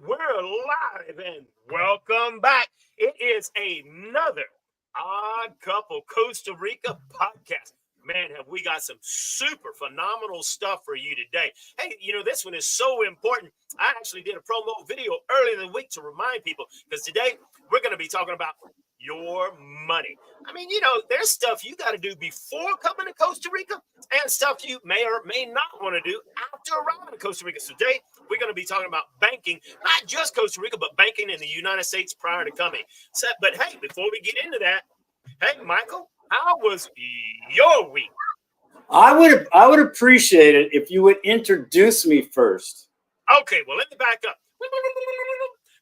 We're live and welcome back. It is another Odd Couple Costa Rica podcast. Man, have we got some super phenomenal stuff for you today. Hey, this one is so important. I actually did a promo video earlier in the week to remind people because today we're going to be talking about your money. I mean, there's stuff you got to do before coming to Costa Rica and stuff you may or may not want to do after arriving to Costa Rica. So today, we're going to be talking about banking, not just Costa Rica, but banking in the United States prior to coming. But hey, before we get into that, hey, Michael, how was your week? I would appreciate it if you would introduce me first. Okay, well, let me back up.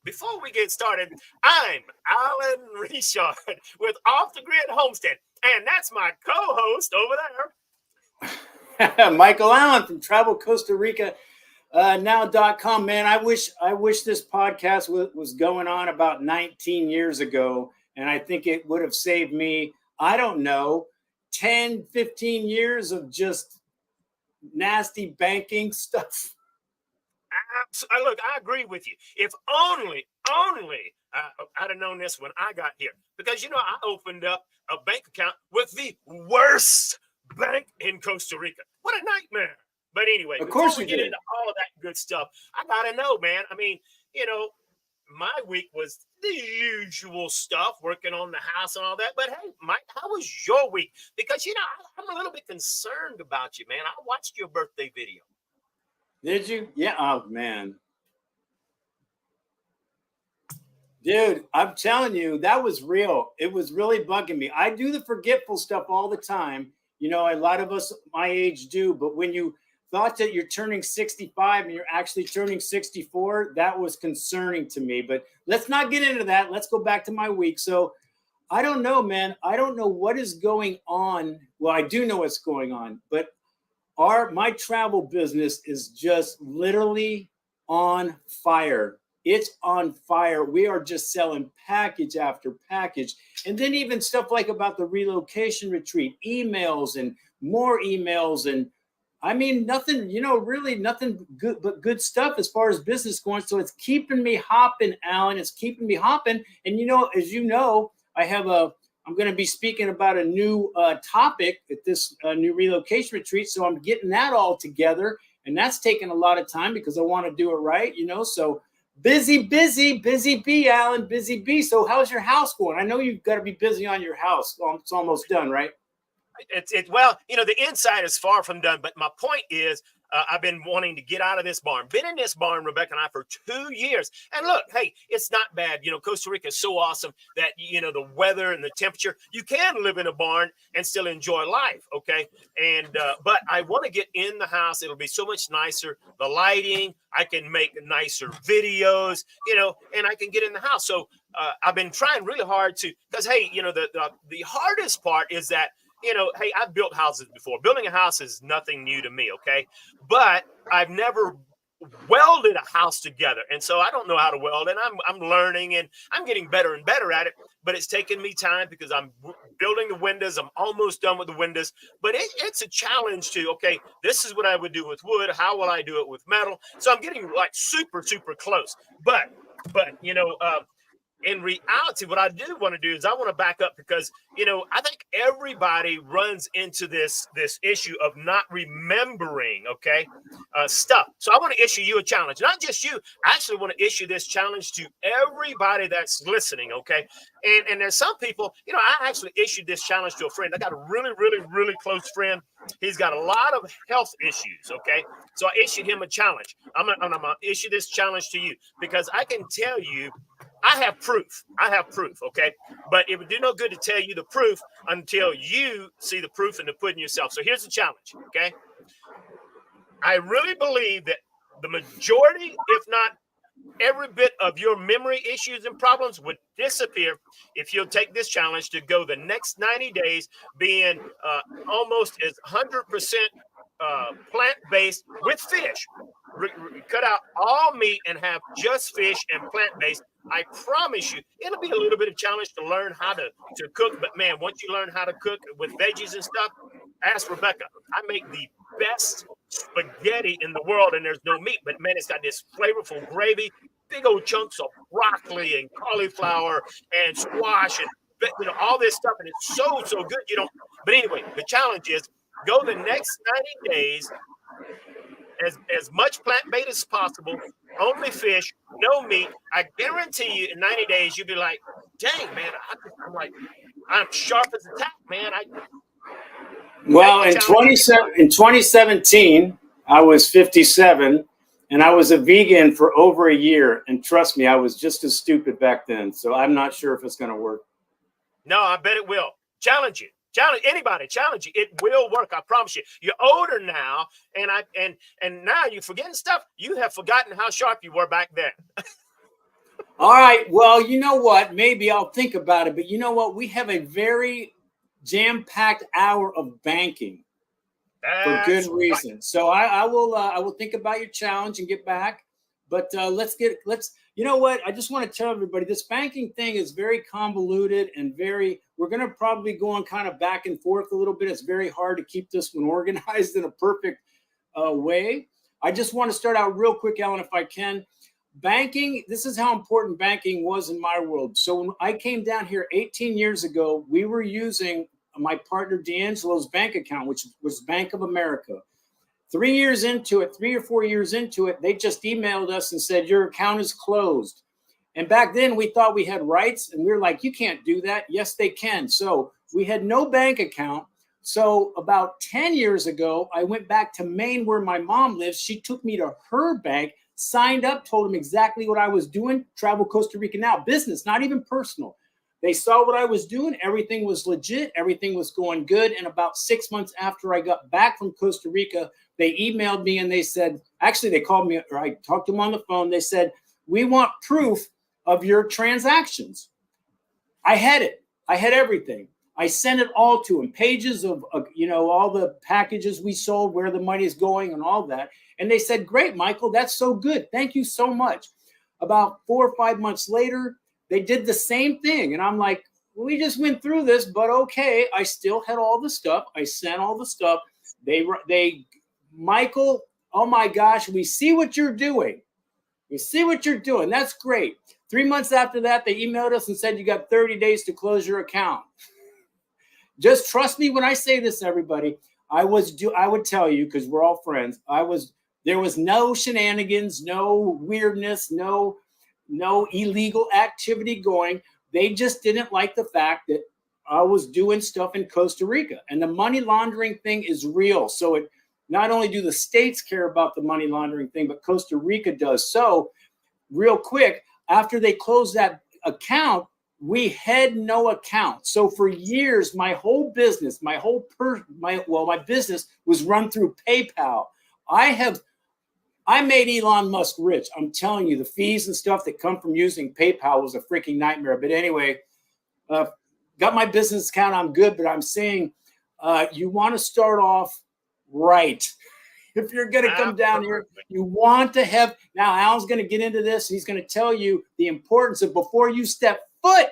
Before we get started, I'm Alan Richard with Off the Grid Homestead, and that's my co-host over there. Michael Allen from Travel Costa Rica Now.com. Man, I wish this podcast was going on about 19 years ago, and I think it would have saved me, I don't know, 10, 15 years of just nasty banking stuff. Look, I agree with you. If only I'd have known this when I got here. Because, I opened up a bank account with the worst bank in Costa Rica. What a nightmare. But anyway, before we get into all of that good stuff, I got to know, man. I mean, my week was the usual stuff, working on the house and all that. But hey, Mike, how was your week? Because, I'm a little bit concerned about you, man. I watched your birthday video. Did you? Yeah. Oh, man. Dude, I'm telling you, that was real. It was really bugging me. I do the forgetful stuff all the time. A lot of us my age do. But when you thought that you're turning 65 and you're actually turning 64, that was concerning to me. But let's not get into that. Let's go back to my week. So I don't know, man. I don't know what is going on. Well, I do know what's going on. But my travel business is just literally on fire. It's on fire. We are just selling package after package. And then even stuff like about the relocation retreat, emails and more emails. And I mean, nothing, really nothing good, but good stuff as far as business going. So it's keeping me hopping, Alan. It's keeping me hopping. And, as you know, I'm going to be speaking about a new topic at this new relocation retreat. So I'm getting that all together. And that's taking a lot of time because I want to do it right, So busy bee, Alan, busy bee. So how's your house going? I know you've got to be busy on your house. It's almost done, right? Well, the inside is far from done. But my point is, I've been wanting to get out of this barn. Been in this barn, Rebecca and I, for 2 years. And look, hey, it's not bad. Costa Rica is so awesome that, the weather and the temperature, you can live in a barn and still enjoy life, okay? And but I want to get in the house. It'll be so much nicer. The lighting, I can make nicer videos, and I can get in the house. So I've been trying really hard to, because, hey, the hardest part is that, hey, I've built houses before. Building a house is nothing new to me, okay? But I've never welded a house together. And so I don't know how to weld, and I'm learning, and I'm getting better and better at it. But it's taken me time because I'm building the windows. I'm almost done with the windows. But it's a challenge to, okay, this is what I would do with wood. How will I do it with metal? So I'm getting like super, super close. But in reality, what I do want to do is I want to back up because, I think everybody runs into this issue of not remembering, stuff. So I want to issue you a challenge, not just you. I actually want to issue this challenge to everybody that's listening, okay? And there's some people, I actually issued this challenge to a friend. I got a really, really, really close friend. He's got a lot of health issues, okay? So I issued him a challenge. I'm gonna issue this challenge to you because I can tell you, I have proof, okay? But it would do no good to tell you the proof until you see the proof in the pudding yourself. So here's the challenge, okay? I really believe that the majority, if not every bit of your memory issues and problems would disappear if you'll take this challenge to go the next 90 days being almost as 100% plant-based with fish. Cut out all meat and have just fish and plant-based. I promise you, it'll be a little bit of challenge to learn how to cook. But man, once you learn how to cook with veggies and stuff, ask Rebecca. I make the best spaghetti in the world, and there's no meat. But man, it's got this flavorful gravy. big old chunks of broccoli and cauliflower and squash and all this stuff, and it's so good. But anyway, the challenge is go the next 90 days as much plant-based as possible, only fish, no meat. I guarantee you in 90 days you'll be like, dang man, I'm sharp as a tack, man. Well, in 2017, I was 57, and I was a vegan for over a year. And trust me, I was just as stupid back then. So I'm not sure if it's going to work. No, I bet it will. Challenge it. Challenge anybody. Challenge it. It will work. I promise you. You're older now, and now you're forgetting stuff. You have forgotten how sharp you were back then. All right. Well, you know what? Maybe I'll think about it. But you know what? We have a very jam-packed hour of banking for good reason. Right. So I will think about your challenge and get back. But you know what? I just want to tell everybody this banking thing is very convoluted and we're going to probably go on kind of back and forth a little bit. It's very hard to keep this one organized in a perfect way. I just want to start out real quick, Alan, if I can. Banking, this is how important banking was in my world. So when I came down here 18 years ago, we were using my partner D'Angelo's bank account, which was Bank of America. 3 or 4 years into it, they just emailed us and said, your account is closed. And back then we thought we had rights, and we were like, you can't do that. Yes, they can. So we had no bank account. So about 10 years ago, I went back to Maine where my mom lives. She took me to her bank, signed up, told them exactly what I was doing. Travel Costa Rica Now, business, not even personal. They saw what I was doing. Everything was legit. Everything was going good. And about 6 months after I got back from Costa Rica, they emailed me and they said, actually, they called me, or I talked to them on the phone. They said, we want proof of your transactions. I had it. I had everything. I sent it all to them, pages of all the packages we sold, where the money is going and all that. And they said, great, Michael, that's so good. Thank you so much. About 4 or 5 months later, they did the same thing. And I'm like, we just went through this, but okay. I still had all the stuff. I sent all the stuff. Michael, oh my gosh, we see what you're doing. We see what you're doing. That's great. 3 months after that, they emailed us and said, you got 30 days to close your account. Just trust me when I say this, everybody. I would tell you, because we're all friends, there was no shenanigans, no weirdness, no illegal activity going. They just didn't like the fact that I was doing stuff in Costa Rica. And the money laundering thing is real. So it not only do the states care about the money laundering thing, but Costa Rica does. So real quick, after they closed that account, we had no account. So for years, my whole business, my business was run through PayPal. I made Elon Musk rich. I'm telling you, the fees and stuff that come from using PayPal was a freaking nightmare. But anyway, got my business account. I'm good. But I'm saying you want to start off right. If you're going to come down here, you want to have. Now, Alan's going to get into this. He's going to tell you the importance of before you step foot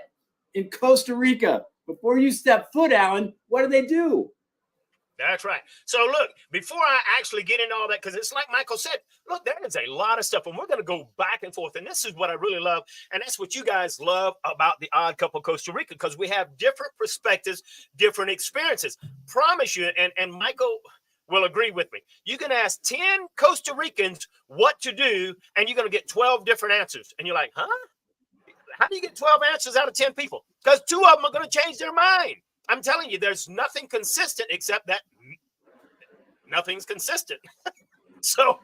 in Costa Rica. Before you step foot, Alan, what do they do? That's right. So look, before I actually get into all that, because it's like Michael said, look, there is a lot of stuff, and we're going to go back and forth. And this is what I really love. And that's what you guys love about the Odd Couple Costa Rica, because we have different perspectives, different experiences. Promise you, and Michael will agree with me. You can ask 10 Costa Ricans what to do, and you're going to get 12 different answers. And you're like, huh? How do you get 12 answers out of 10 people? Because 2 of them are going to change their mind. I'm telling you, there's nothing consistent except that nothing's consistent. So,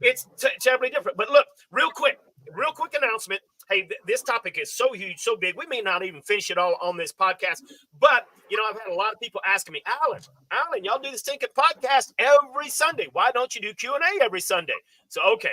it's terribly different. But look, real quick announcement. Hey, this topic is so huge, so big. We may not even finish it all on this podcast. But, I've had a lot of people asking me, Alan, y'all do the Stinking Podcast every Sunday. Why don't you do Q&A every Sunday? So, okay.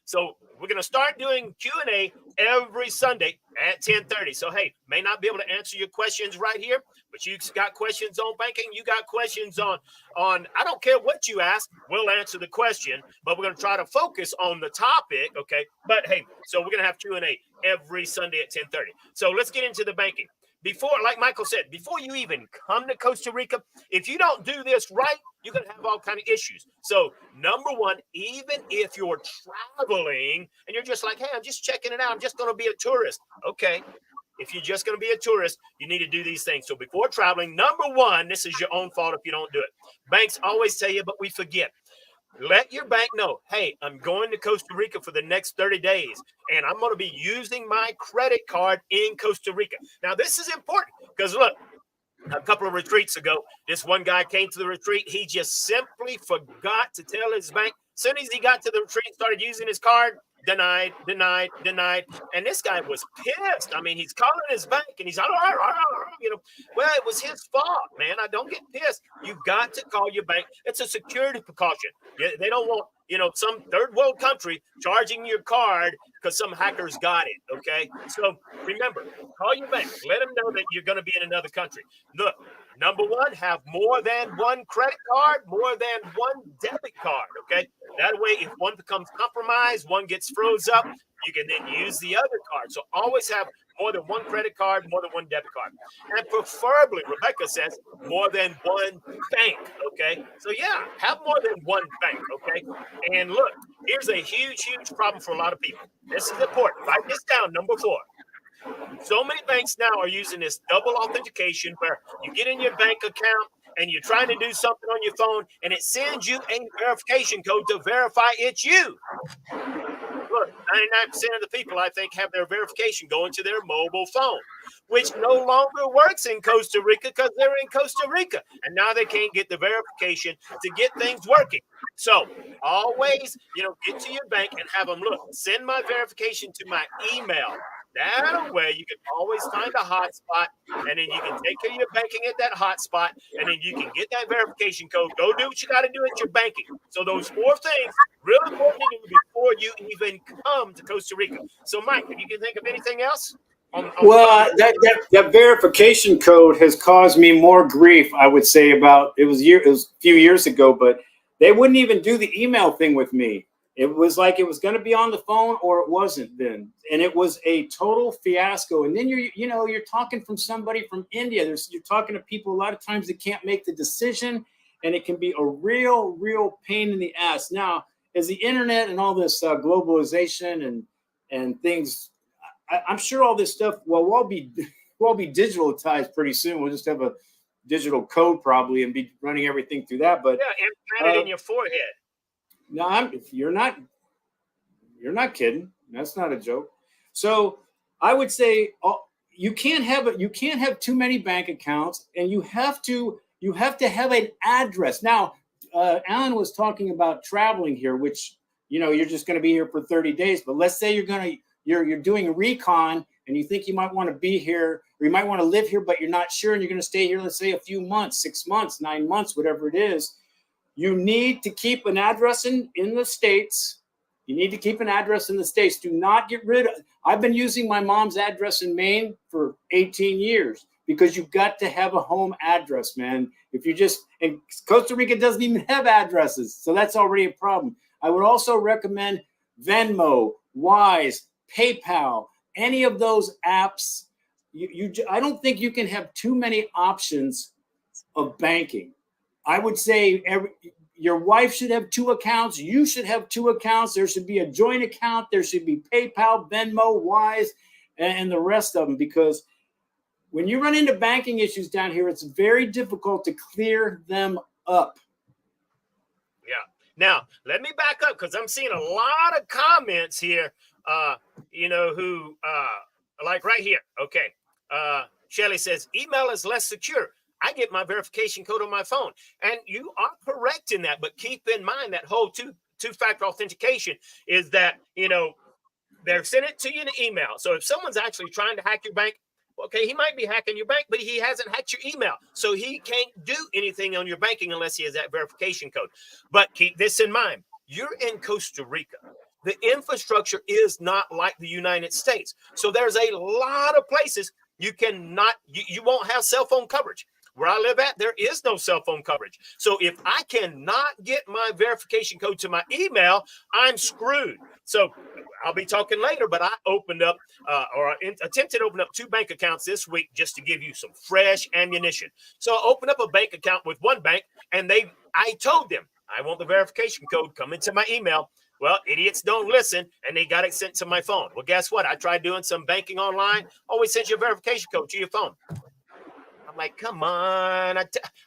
So we're going to start doing Q&A every Sunday at 10:30. So, hey, may not be able to answer your questions right here, but you got questions on banking. You got questions on I don't care what you ask. We'll answer the question, but we're going to try to focus on the topic, okay? But, hey, so we're going to have Q&A every Sunday at 10:30. So let's get into the banking. before, like Michael said, before you even come to Costa Rica, if you don't do this right, you're going to have all kind of issues. So number one, even if you're traveling and you're just like, hey, I'm just checking it out, I'm just going to be a tourist. Okay. If you're just going to be a tourist, you need to do these things. So before traveling, number one, this is your own fault if you don't do it. Banks always tell you, but we forget. Let your bank know, hey, I'm going to Costa Rica for the next 30 days, and I'm going to be using my credit card in Costa Rica. Now, this is important because, look, a couple of retreats ago, this one guy came to the retreat. He just simply forgot to tell his bank. As soon as he got to the retreat and started using his card, denied. And this guy was pissed. I mean, he's calling his bank and he's, well, it was his fault, man. I don't get pissed. You got to call your bank. It's a security precaution. They don't want, some third world country charging your card because some hackers got it. Okay. So remember, call your bank. Let them know that you're going to be in another country. Look, number one, have more than one credit card, more than one debit card. Okay. That way, if one becomes compromised, one gets froze up, you can then use the other card. So always have more than one credit card, more than one debit card. And preferably, Rebecca says, more than one bank, okay? So yeah, have more than one bank, okay? And look, here's a huge problem for a lot of people. This is important. Write this down, number 4. So many banks now are using this double authentication where you get in your bank account and you're trying to do something on your phone and it sends you a verification code to verify it's you. Look, 99% of the people, I think, have their verification going to their mobile phone, which no longer works in Costa Rica because they're in Costa Rica. And now they can't get the verification to get things working. So always, get to your bank and have them, look, send my verification to my email. That way you can always find a hotspot, and then you can take care of your banking at that hotspot, and then you can get that verification code. Go do what you got to do at your banking. So those 4 things, really important to do before you even come to Costa Rica. So, Mike, if you can think of anything else? Well, that verification code has caused me more grief, I would say. It was a few years ago, but they wouldn't even do the email thing with me. It was like it was going to be on the phone or it wasn't then. And it was a total fiasco. And then you're talking from somebody from India. You're talking to people a lot of times that can't make the decision, and it can be a real pain in the ass. Now, as the internet and all this globalization and things, I'm sure all this stuff, we'll all be digitalized pretty soon. We'll just have a digital code probably and be running everything through that. But implant it in your forehead. No, you're not kidding. That's not a joke. So I would say you can't have too many bank accounts, and you have to have an address. Now, Alan was talking about traveling here, which you're just going to be here for 30 days. But let's say you're doing a recon and you think you might want to be here, or you might want to live here, but you're not sure, and you're going to stay here, let's say a few months, 6 months, 9 months, whatever it is. You need to keep an address in the States. You need to keep an address in the States. Do not get rid of. I've been using my mom's address in Maine for 18 years because you've got to have a home address, man. And Costa Rica doesn't even have addresses, so that's already a problem. I would also recommend Venmo, Wise, PayPal, any of those apps. I don't think you can have too many options of banking. I would say your wife should have 2 accounts. You should have 2 accounts. There should be a joint account. There should be PayPal, Venmo, Wise, and the rest of them. Because when you run into banking issues down here, it's very difficult to clear them up. Yeah. Now, let me back up because I'm seeing a lot of comments here, who, like right here. Okay. Shelly says, email is less secure. I get my verification code on my phone. And you are correct in that, but keep in mind that whole two-factor authentication is that, they're sending it to you in an email. So if someone's actually trying to hack your bank, okay, he might be hacking your bank, but he hasn't hacked your email. So he can't do anything on your banking unless he has that verification code. But keep this in mind. You're in Costa Rica. The infrastructure is not like the United States. So there's a lot of places you won't have cell phone coverage. Where I live at, there is no cell phone coverage. So if I cannot get my verification code to my email, I'm screwed. So I'll be talking later, but I opened up attempted to open up 2 bank accounts this week just to give you some fresh ammunition. So I opened up a bank account with one bank, and I told them I want the verification code coming to my email. Well, idiots don't listen, and they got it sent to my phone. Well, guess what? I tried doing some banking online. Always sends you a verification code to your phone. I'm like, come on. I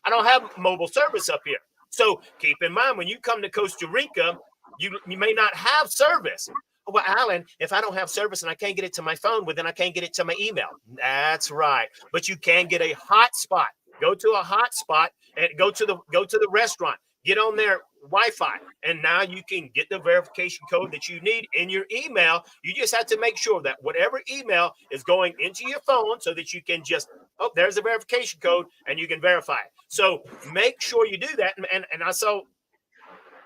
don't have mobile service up here. So keep in mind, when you come to Costa Rica, you may not have service. Well, Alan, if I don't have service and I can't get it to my phone, well, then I can't get it to my email. That's right. But you can get a hotspot. Go to a hotspot and go to the restaurant. Get on their Wi-Fi, and now you can get the verification code that you need in your email. You just have to make sure that whatever email is going into your phone so that you can just, oh, there's a verification code, and you can verify it. So make sure you do that. And I saw.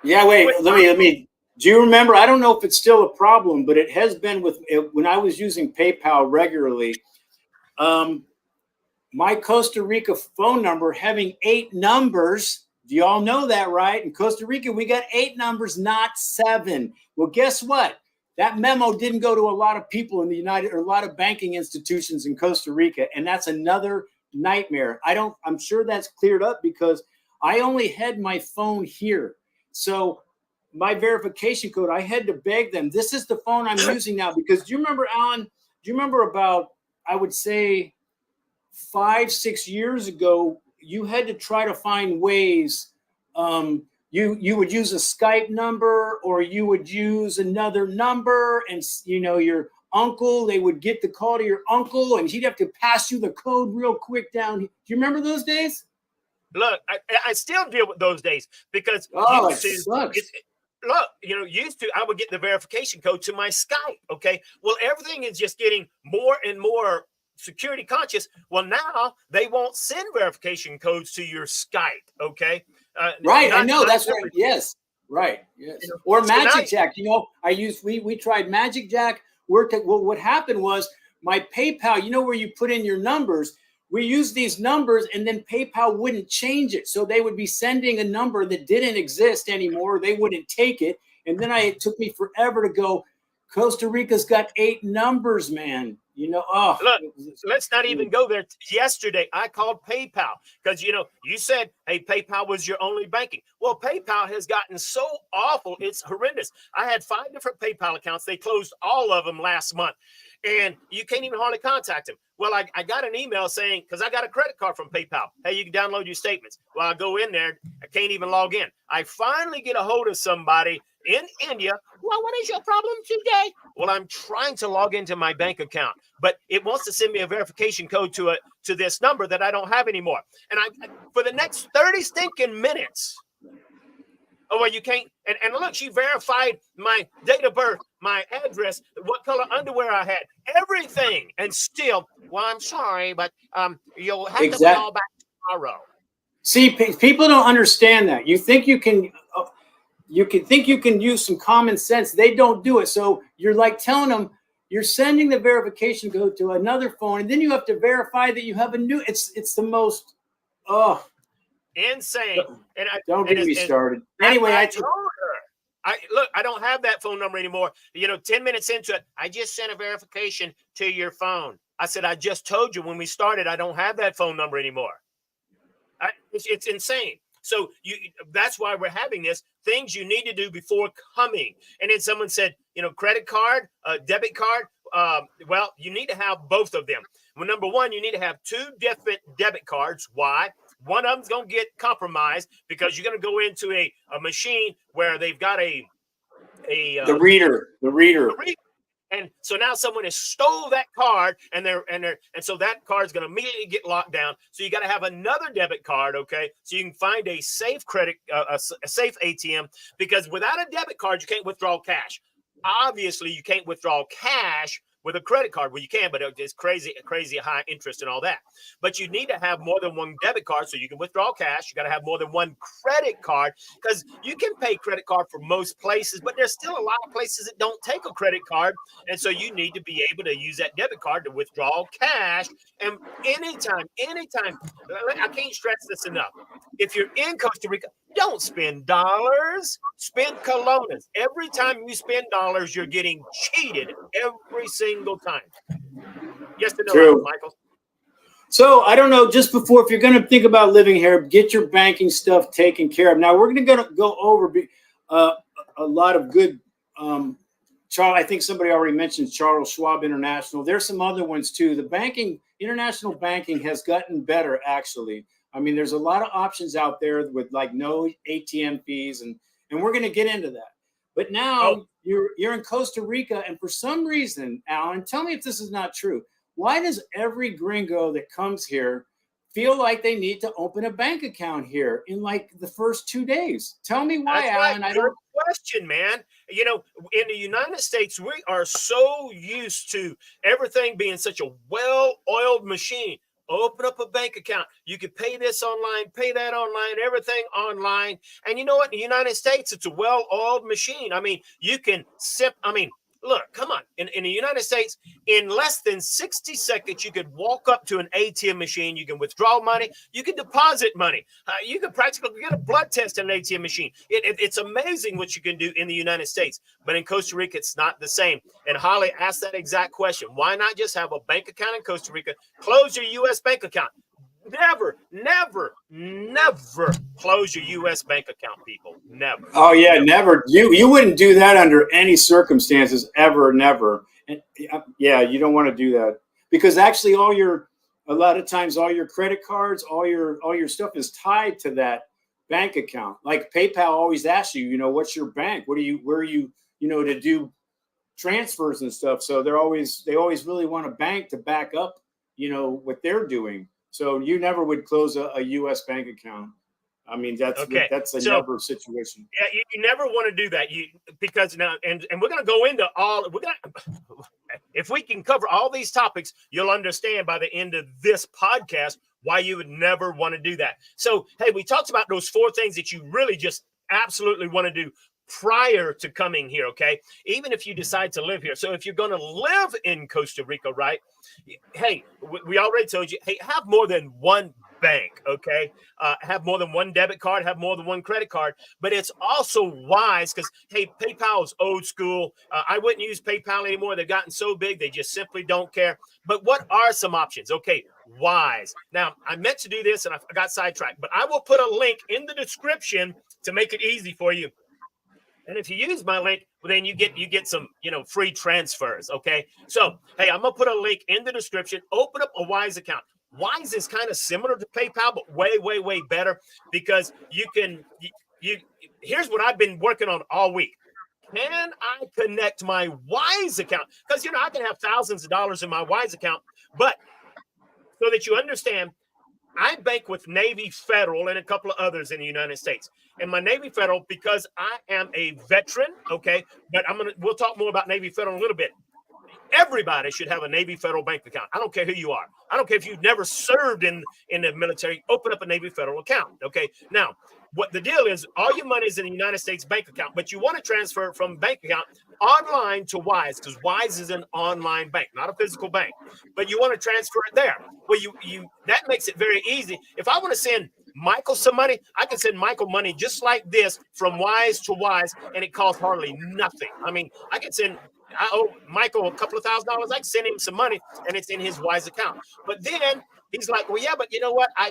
Yeah, wait, let me. Do you remember? I don't know if it's still a problem, but it has been when I was using PayPal regularly. My Costa Rica phone number having 8 numbers. Do you all know that, right? In Costa Rica, we got 8 numbers, not 7. Well, guess what? That memo didn't go to a lot of people in a lot of banking institutions in Costa Rica, and that's another nightmare. I'm sure that's cleared up because I only had my phone here. So my verification code, I had to beg them. This is the phone I'm using now, because do you remember, Alan? Do you remember about, I would say, 5-6 years ago, you had to try to find ways. You would use a Skype number, or you would use another number, and your uncle, they would get the call to your uncle, and he'd have to pass you the code real quick down. Do you remember those days? Look, I still deal with those days because sucks. Look, used to, I would get the verification code to my Skype. Okay. Well, everything is just getting more and more security conscious. Well, now they won't send verification codes to your Skype. Okay. Right. I know. That's right. Yes. Right. Yes. Or Magic Jack. We tried Magic Jack. What happened was my PayPal, where you put in your numbers, we used these numbers, and then PayPal wouldn't change it. So they would be sending a number that didn't exist anymore. They wouldn't take it. And then it took me forever to go, Costa Rica's got 8 numbers, man. Look, let's not even go there. Yesterday, I called PayPal because, you said, hey, PayPal was your only banking. Well, PayPal has gotten so awful. It's horrendous. I had 5 different PayPal accounts. They closed all of them last month, and you can't even hardly contact them. Well, I got an email saying, because I got a credit card from PayPal, hey, you can download your statements. Well, I go in there. I can't even log in. I finally get a hold of somebody in India. Well, what is your problem today? Well, I'm trying to log into my bank account, but it wants to send me a verification code to this number that I don't have anymore. And I for the next 30 stinking minutes. Oh, well, you can't. And look, she verified my date of birth, my address, what color underwear I had, everything. And still, well, I'm sorry, but you'll have to call back tomorrow. See, people don't understand that. You think you can. You can use some common sense. They don't do it. So you're like telling them you're sending the verification code to another phone, and then you have to verify that you have a new. It's the most insane. And don't get me started. Anyway, I told her, I don't have that phone number anymore. 10 minutes into it, I just sent a verification to your phone. I said, I just told you when we started, I don't have that phone number anymore. It's insane. So that's why we're having this. Things you need to do before coming. And then someone said, credit card, debit card. Well, you need to have both of them. Well, number one, you need to have 2 different debit cards. Why? One of them's going to get compromised because you're going to go into a machine where they've got the reader. And so now someone has stole that card, and so that card's going to immediately get locked down. So you got to have another debit card, okay? So you can find a safe a safe ATM, because without a debit card, you can't withdraw cash. Obviously, you can't withdraw cash with a credit card. Well, you can, but it's crazy high interest and all that. But you need to have more than one debit card so you can withdraw cash. You got to have more than one credit card, because you can pay credit card for most places, but there's still a lot of places that don't take a credit card. And so you need to be able to use that debit card to withdraw cash. And anytime, I can't stress this enough. If you're in Costa Rica, Don't spend dollars, spend colones. Every time you spend dollars, you're getting cheated every single time. Yes or no, True. Michael? So I don't know, just before, if you're going to think about living here, get your banking stuff taken care of. Now, we're going to go over a lot of good, Charles, I think somebody already mentioned Charles Schwab International. There's some other ones too. International banking has gotten better, actually. I mean, there's a lot of options out there with like no ATM fees, and we're going to get into that. But now you're in Costa Rica, and for some reason, Alan, tell me if this is not true. Why does every gringo that comes here feel like they need to open a bank account here in like the first 2 days? Tell me why, Alan. Right. Good question, man. You know, in the United States, we are so used to everything being such a well-oiled machine. Open up a bank account. You can pay this online, pay that online, everything online. And you know what? In the United States, it's a well-oiled machine. I mean, you can look, come on. In the United States, in less than 60 seconds, you could walk up to an ATM machine. You can withdraw money. You can deposit money. You can practically get a blood test in an ATM machine. It's amazing what you can do in the United States. But in Costa Rica, it's not the same. And Holly asked that exact question. Why not just have a bank account in Costa Rica? Close your U.S. bank account. Never close your U.S. bank account, people. Never. Oh yeah, never. You wouldn't do that under any circumstances, ever, never. And yeah, you don't want to do that, because actually a lot of times all your credit cards, all your stuff is tied to that bank account. Like PayPal always asks you, what's your bank? Where are you, to do transfers and stuff. So they always really want a bank to back up, what they're doing. So you never would close a U.S. bank account. I mean, that's a never situation. Yeah, you never want to do that. Because now, and we're going to go into if we can cover all these topics, you'll understand by the end of this podcast why you would never want to do that. So, hey, we talked about those 4 things that you really just absolutely want to do prior to coming here, okay? Even if you decide to live here. So if you're going to live in Costa Rica, right? Hey, we already told you, hey, have more than one bank, okay? Have more than one debit card, have more than one credit card. But it's also wise because, hey, PayPal is old school. I wouldn't use PayPal anymore. They've gotten so big, they just simply don't care. But what are some options? Okay, Wise. Now, I meant to do this and I got sidetracked, but I will put a link in the description to make it easy for you. And if you use my link, well, then you get some, free transfers. Okay. So, hey, I'm going to put a link in the description. Open up a Wise account. Wise is kind of similar to PayPal, but way, way, way better because here's what I've been working on all week. Can I connect my Wise account? Because, I can have thousands of dollars in my Wise account, but so that you understand, I bank with Navy Federal and a couple of others in the United States. And my Navy Federal, because I am a veteran, okay, but we'll talk more about Navy Federal in a little bit. Everybody should have a Navy Federal bank account. I don't care who you are. I don't care if you've never served in the military. Open up a Navy Federal account, okay? Now, what the deal is, all your money is in the United States bank account, but you want to transfer it from bank account online to Wise because Wise is an online bank, not a physical bank. But you want to transfer it there. Well, that makes it very easy. If I want to send Michael some money, I can send Michael money just like this from Wise to Wise, and it costs hardly nothing. I mean, I owe Michael a couple of $1,000. I can send him some money, and it's in his Wise account. But then he's like, well, yeah, but you know what? I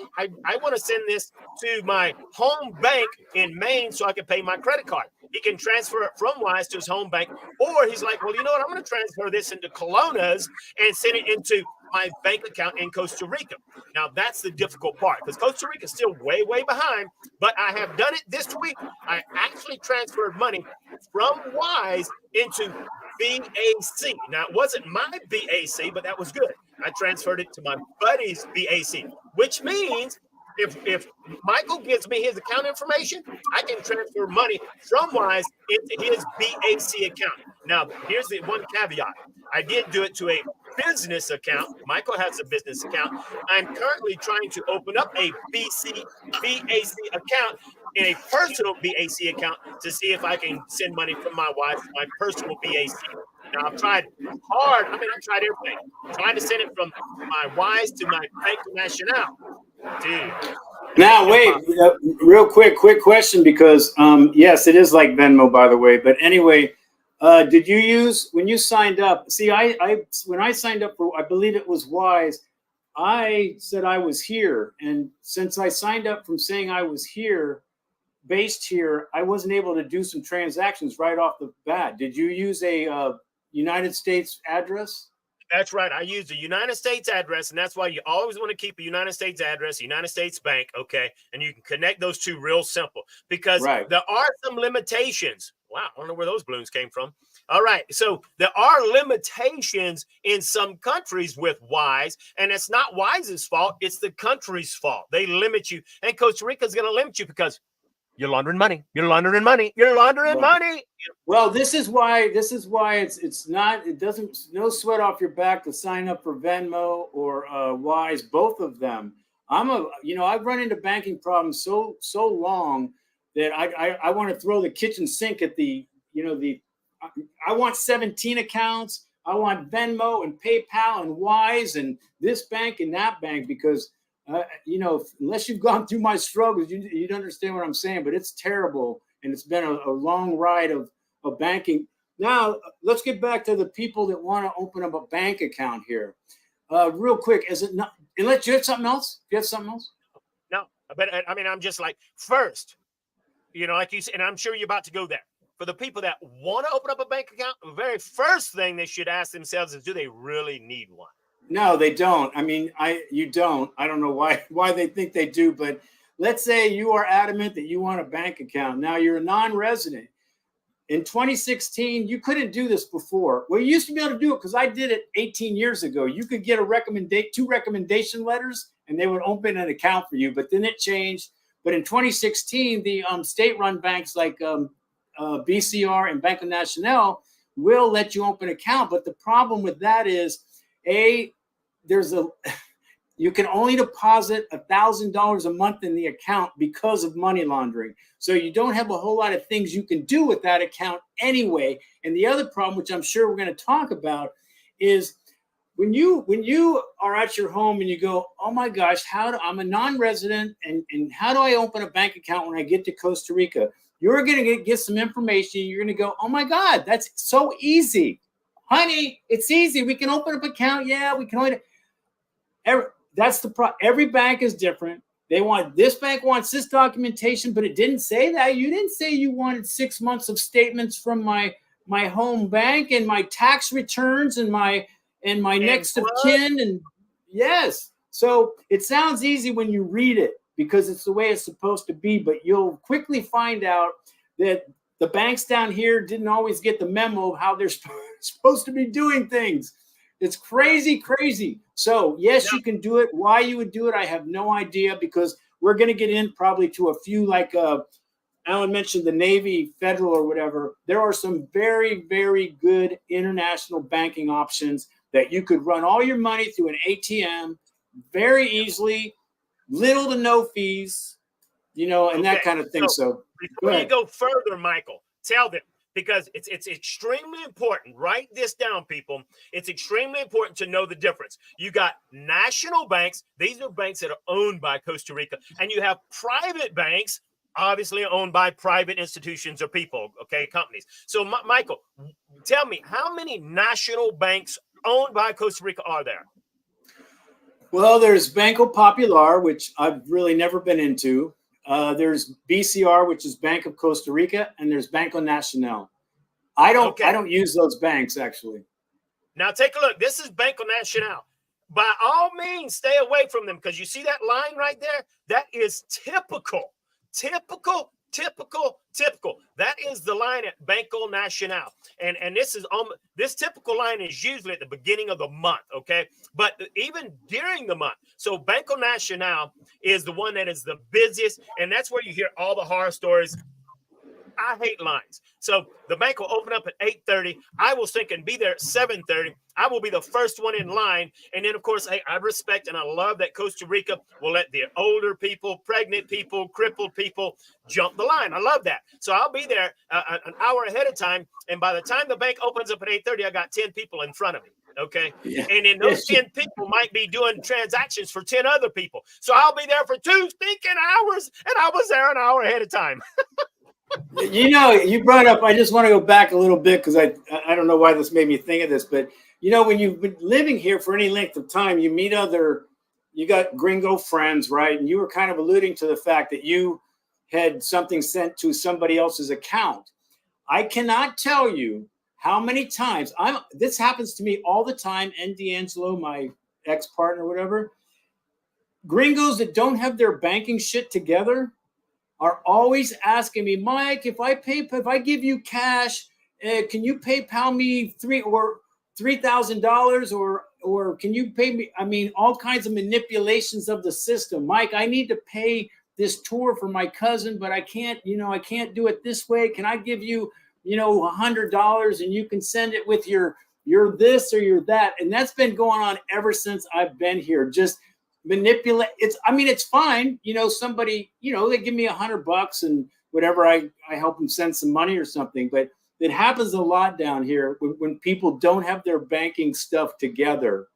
want to send this to my home bank in Maine so I can pay my credit card. He can transfer it from Wise to his home bank. Or he's like, well, you know what? I'm going to transfer this into colones and send it into my bank account in Costa Rica. Now, that's the difficult part because Costa Rica is still way, way behind. But I have done it this week. I actually transferred money from Wise into BAC. Now, it wasn't my BAC, but that was good. I transferred it to my buddy's BAC, which means if Michael gives me his account information, I can transfer money from Wise into his BAC account. Now, here's the one caveat. I did do it to a business account. Michael has a business account. I'm currently trying to open up a BAC account in a personal BAC account to see if I can send money from my Wise to my personal BAC. Now, I've tried hard. I've tried everything. I'm trying to send it from my Wise to my Bank National. Dude, Now, wait, real quick question, because yes, it is like Venmo, by the way. But anyway, did you use when you signed up? See, when I signed up for, I believe it was Wise, I said I was here, and since I signed up from saying I was here, based here, I wasn't able to do some transactions right off the bat. Did you use a United States address? That's right. I use the United States address, and that's why you always want to keep a United States address, a United States bank, okay? And you can connect those two real simple, because Right. there are some limitations. Wow, I don't know where those balloons came from. All right, so there are limitations in some countries with Wise, and it's not Wise's fault. It's the country's fault. They limit you, and Costa Rica is going to limit you because you're laundering money. You're laundering money. You're laundering money. Well, this is why it's not, it doesn't, no sweat off your back to sign up for Venmo or Wise, both of them. I've run into banking problems so long that I want to throw the kitchen sink at I want 17 accounts. I want Venmo and PayPal and Wise and this bank and that bank, because unless you've gone through my struggles, you'd understand what I'm saying. But it's terrible, and it's been a long ride of banking. Now, let's get back to the people that want to open up a bank account here. Real quick, is it not? Unless you have something else? Do you have something else? No, but I mean, I'm just like, first, like you said, and I'm sure you're about to go there. For the people that want to open up a bank account, the very first thing they should ask themselves is, do they really need one? No, they don't. I mean, you don't. I don't know why they think they do, but let's say you are adamant that you want a bank account. Now you're a non-resident. In 2016, you couldn't do this before. Well, you used to be able to do it because I did it 18 years ago. You could get two recommendation letters, and they would open an account for you. But then it changed. But in 2016, the state-run banks like BCR and Banco Nacional will let you open an account. But the problem with that is, you can only deposit $1,000 a month in the account because of money laundering. So you don't have a whole lot of things you can do with that account anyway. And the other problem, which I'm sure we're going to talk about, is when you are at your home and you go, oh my gosh, I'm a non-resident, and how do I open a bank account when I get to Costa Rica? You're going to get some information. You're going to go, oh my God, that's so easy. Honey, it's easy. We can open up an account. Yeah, we can only. That's the problem. Every bank is different. This bank wants this documentation, but it didn't say that. You didn't say you wanted 6 months of statements from my home bank and my tax returns and my next of kin. And yes, so it sounds easy when you read it because it's the way it's supposed to be, but you'll quickly find out that the banks down here didn't always get the memo of how they're supposed to be doing things. It's crazy. So yes, you can do it. Why you would do it, I have no idea, because we're going to get in probably to a few, like Alan mentioned, the Navy, Federal, or whatever. There are some very, very good international banking options that you could run all your money through an ATM very easily, little to no fees, and that kind of thing. So before you go further, Michael, tell them, because it's extremely important. Write this down, people. It's extremely important to know the difference. You got national banks. These are banks that are owned by Costa Rica. And you have private banks, obviously owned by private institutions or people, okay, companies. So, Michael, tell me, how many national banks owned by Costa Rica are there? Well, there's Banco Popular, which I've really never been into. There's BCR, which is Bank of Costa Rica, and there's Banco Nacional. I don't use those banks, actually. Now take a look. This is Banco Nacional. By all means, stay away from them, because you see that line right there? That is typical. That is the line at Banco Nacional. And this typical line is usually at the beginning of the month, okay? But even during the month. So Banco Nacional is the one that is the busiest, and that's where you hear all the horror stories I hate lines. So the bank will open up at 8:30. I will think and be there at 7:30. I will be the first one in line. And then, of course, hey, I respect and I love that Costa Rica will let the older people, pregnant people, crippled people jump the line. I love that. So I'll be there an hour ahead of time. And by the time the bank opens up at 8:30, I got 10 people in front of me. Okay. Yeah. And then those 10 people might be doing transactions for 10 other people. So I'll be there for 2 stinking hours. And I was there an hour ahead of time. You know, you brought up, I just want to go back a little bit because I don't know why this made me think of this, but you know, when you've been living here for any length of time, you meet you got gringo friends, right? And you were kind of alluding to the fact that you had something sent to somebody else's account. I cannot tell you how many times this happens to me all the time. And D'Angelo, my ex-partner, whatever, gringos that don't have their banking shit together are always asking me, Mike, if I give you cash, can you PayPal me $3,000 or can you pay me? I mean, all kinds of manipulations of the system. Mike, I need to pay this tour for my cousin, but I can't do it this way. Can I give you, $100 and you can send it with your this or your that? And that's been going on ever since I've been here. Just manipulate. It's fine. Somebody, they give me $100 and whatever, I help them send some money or something, but it happens a lot down here when people don't have their banking stuff together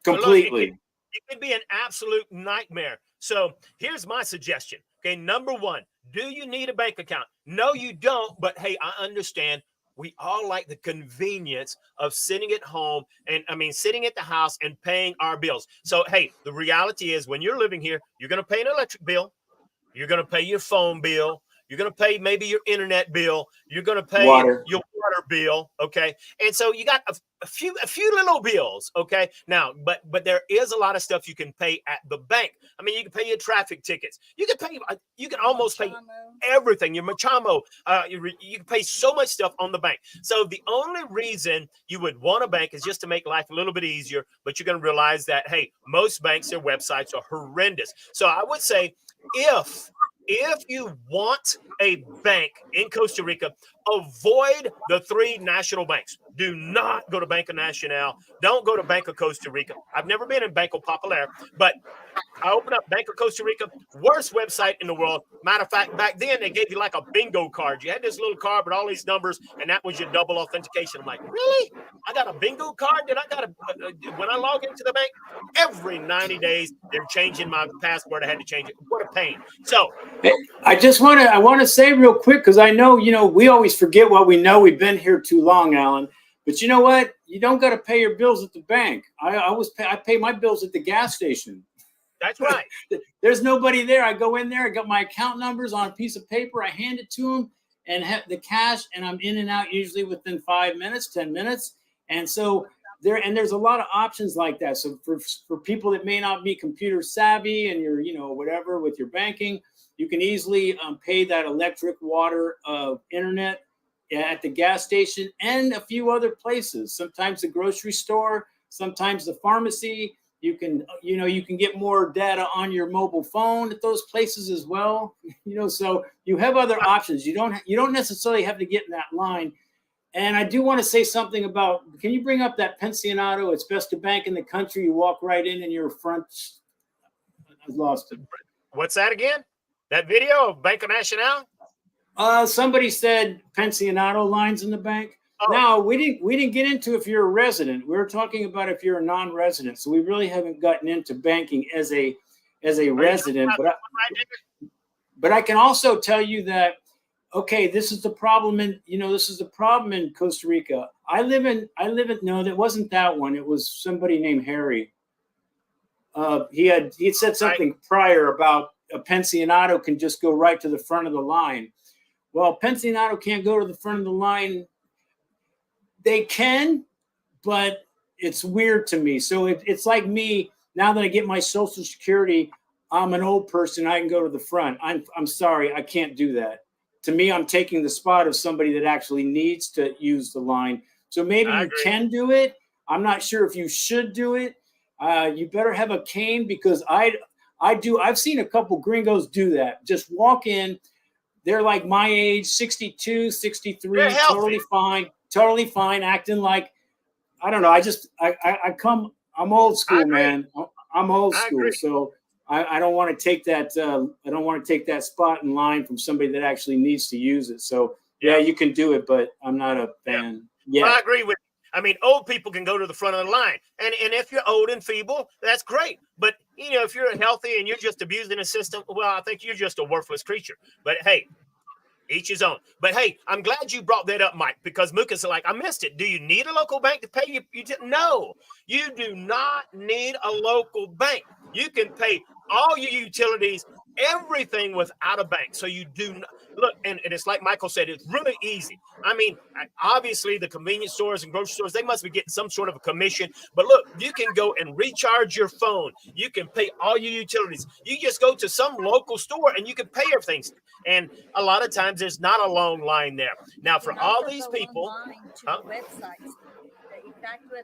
completely. Look, it can be an absolute nightmare. So here's my suggestion. Okay. Number one, do you need a bank account? No, you don't. But hey, I understand. We all like the convenience of sitting at home sitting at the house and paying our bills. So, hey, the reality is when you're living here, you're going to pay an electric bill. You're going to pay your phone bill. You're going to pay maybe your internet bill. You're going to pay your water bill. Okay. And so you got a few little bills. Okay. Now, but there is a lot of stuff you can pay at the bank. I mean, you can pay your traffic tickets. You can almost pay everything. Your Machamo. You can pay so much stuff on the bank. So the only reason you would want a bank is just to make life a little bit easier. But you're going to realize that, hey, most banks, their websites are horrendous. So I would say if you want a bank in Costa Rica, avoid the 3 national banks. Do not go to Banco Nacional. Don't go to Banco Costa Rica. I've never been in Banco Popular, but I opened up Banco Costa Rica, worst website in the world. Matter of fact, back then they gave you like a bingo card. You had this little card with all these numbers, and that was your double authentication. I'm like, really? I got a bingo card that when I log into the bank, every 90 days they're changing my password. I had to change it. What a pain. So I want to say real quick, because I know, we always forget what we know. We've been here too long, Alan. But you know what? You don't got to pay your bills at the bank. I pay my bills at the gas station. That's right. There's nobody there. I go in there. I got my account numbers on a piece of paper. I hand it to them and have the cash, and I'm in and out usually within 5 minutes, 10 minutes. And so there's a lot of options like that. So for people that may not be computer savvy and you're, whatever with your banking, you can easily pay that electric, water, internet at the gas station and a few other places. Sometimes the grocery store, sometimes the pharmacy. You can get more data on your mobile phone at those places as well. So you have other options. You don't necessarily have to get in that line. And I do want to say something about, can you bring up that Pensionado? It's best to bank in the country. You walk right in and you're front. I lost it. What's that again? That video of Banco Nacional? Somebody said Pensionado lines in the bank. Oh. Now we didn't get into if you're a resident. We were talking about if you're a non-resident. So we really haven't gotten into banking as a resident. But I can also tell you that, okay, this is the problem in Costa Rica. No, that wasn't that one. It was somebody named Harry. He had said something prior about a Pensionado can just go right to the front of the line. Well, Pensionado can't go to the front of the line. They can, but it's weird to me. So it's like me, now that I get my Social Security, I'm an old person, I can go to the front. I'm sorry, I can't do that. To me, I'm taking the spot of somebody that actually needs to use the line. So maybe you can do it. I'm not sure if you should do it. You better have a cane, because I've seen a couple gringos do that. Just walk in, they're like my age, 62, They're 63, healthy. totally fine, acting like, I don't know. I'm old school, man. I'm old I school. agree. So I don't want to take that. I don't want to take that spot in line from somebody that actually needs to use it. So yeah, you can do it, but I'm not a fan. Well, Yeah. I agree with you. I mean, old people can go to the front of the line. And if you're old and feeble, that's great. But, if you're healthy and you're just abusing the system, well, I think you're just a worthless creature. But hey, each his own. But hey, I'm glad you brought that up, Mike, because Muka's like, I missed it. Do you need a local bank to pay you? You didn't know. You do not need a local bank. You can pay all your utilities, everything without a bank. So you do not look, and it's like Michael said, it's really easy. I mean, obviously the convenience stores and grocery stores, they must be getting some sort of a commission. But look, you can go and recharge your phone. You can pay all your utilities. You just go to some local store and you can pay everything. And a lot of times there's not a long line there. Now, for all these people,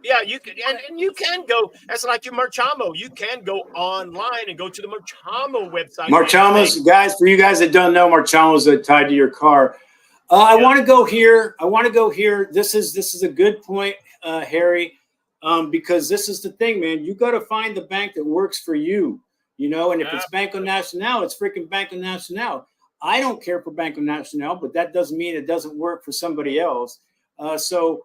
yeah, you can, and you can go. That's like your Marchamo. You can go online and go to the Marchamo website. Marchamos, guys, for you guys that don't know, Marchamos are tied to your car. I want to go here. This is a good point, Harry, because this is the thing, man. You got to find the bank that works for you, and if it's Banco Nacional, it's freaking Banco Nacional. I don't care for Banco Nacional, but that doesn't mean it doesn't work for somebody else. So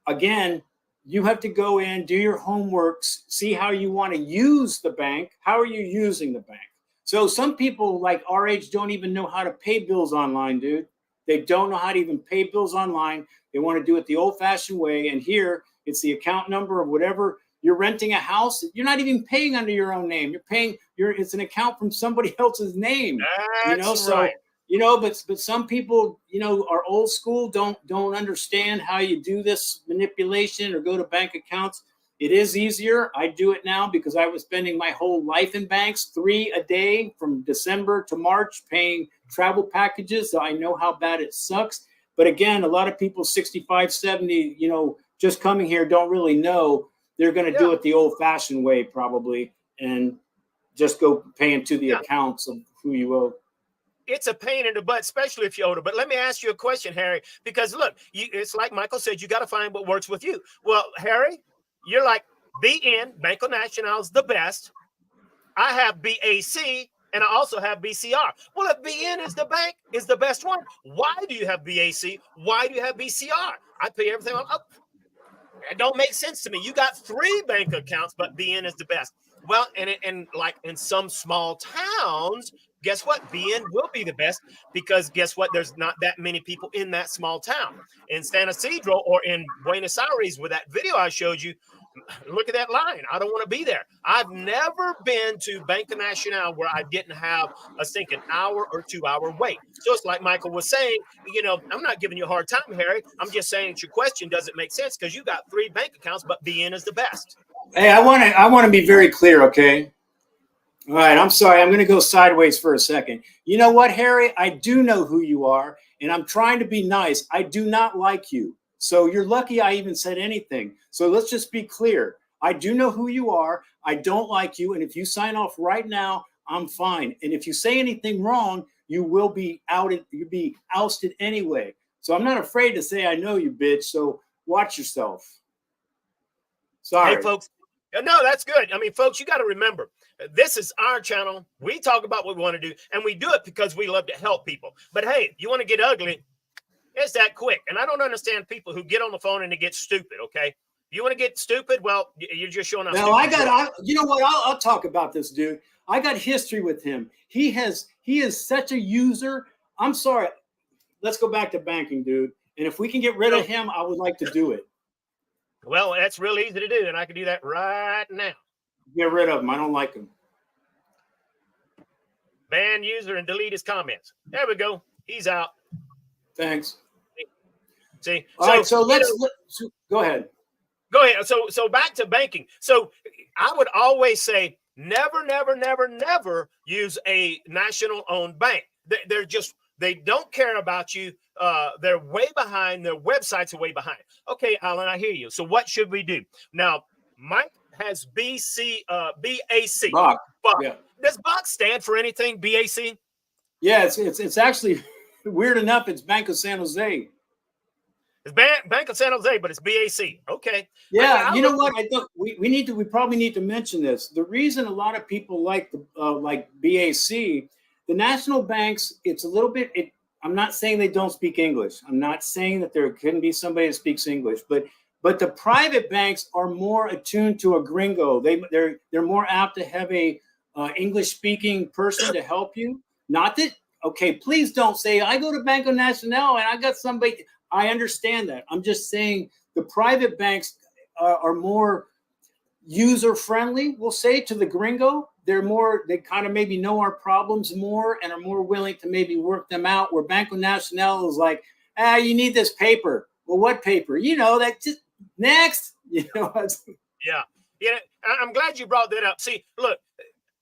again, you have to go in, do your homework, see how you want to use the bank. How are you using the bank? So some people like our age don't even know how to pay bills online, dude. They don't know how to even pay bills online. They want to do it the old-fashioned way. And here, it's the account number of whatever. You're renting a house. You're not even paying under your own name. It's an account from somebody else's name. That's right. But some people, are old school, don't understand how you do this manipulation or go to bank accounts. It is easier. I do it now because I was spending my whole life in banks, 3 a day from December to March, paying travel packages. So I know how bad it sucks. But again, a lot of people 65, 70, just coming here don't really know. They're going to do it the old fashioned way probably, and just go paying to the accounts of who you owe. It's a pain in the butt, especially if you're older. But let me ask you a question, Harry, because look, it's like Michael said, you got to find what works with you. Well, Harry, you're like, BN, Banco Nacional's the best. I have BAC, and I also have BCR. Well, if BN is the best one, why do you have BAC? Why do you have BCR? I pay everything on up. It don't make sense to me. You got 3 bank accounts, but BN is the best. Well, and like in some small towns, guess what? BN will be the best because guess what? There's not that many people in that small town. In San Isidro or in Buenos Aires, with that video I showed you, look at that line. I don't want to be there. I've never been to Banco Nacional where I didn't have a stinking hour or 2 hour wait. Just like Michael was saying, I'm not giving you a hard time, Harry. I'm just saying that your question doesn't make sense because you got 3 bank accounts, but BN is the best. Hey, I want to be very clear, okay? All right, I'm sorry. I'm going to go sideways for a second. You know what, Harry? I do know who you are, and I'm trying to be nice. I do not like you. So you're lucky I even said anything. So let's just be clear. I do know who you are. I don't like you. And if you sign off right now, I'm fine. And if you say anything wrong, you will be outed. You'll be ousted anyway. So I'm not afraid to say I know you, bitch. So watch yourself. Sorry. Hey, folks. No, that's good. I mean, folks, you got to remember, this is our channel. We talk about what we want to do, and we do it because we love to help people. But hey, you want to get ugly, it's that quick. And I don't understand people who get on the phone and they get stupid, okay? You want to get stupid? Well, you're just showing up. No, you know what? I'll talk about this dude. I got history with him. He is such a user. I'm sorry. Let's go back to banking, dude. And if we can get rid of him, I would like to do it. Well, that's real easy to do, and I can do that right now. Get rid of him. I don't like him. Ban user and delete his comments. There we go. He's out. Thanks. See? All right, so let's go ahead. Go ahead. So back to banking. So I would always say never, never, never, never use a national-owned bank. They don't care about you. They're way behind. Their websites are way behind. Okay, Alan, I hear you. So what should we do? Now, Mike has BAC. Bach. Bach. Yeah. Does Bach stand for anything, BAC? Yeah, it's actually weird enough. It's Bank of San Jose. It's Bank of San Jose, but it's BAC. Okay. Yeah, you know what? I thought we probably need to mention this. The reason a lot of people like BAC, the national banks, it's a little bit. I'm not saying they don't speak English. I'm not saying that there couldn't be somebody that speaks English, but the private banks are more attuned to a gringo. They're more apt to have a English speaking person to help you. Not that, okay, please don't say I go to Banco Nacional and I got somebody. I understand that. I'm just saying the private banks are more user friendly, we'll say, to the gringo. They kind of maybe know our problems more and are more willing to maybe work them out, where Banco Nacional is like, you need this paper. Well, what paper? That just next, Yeah. I'm glad you brought that up. See, look,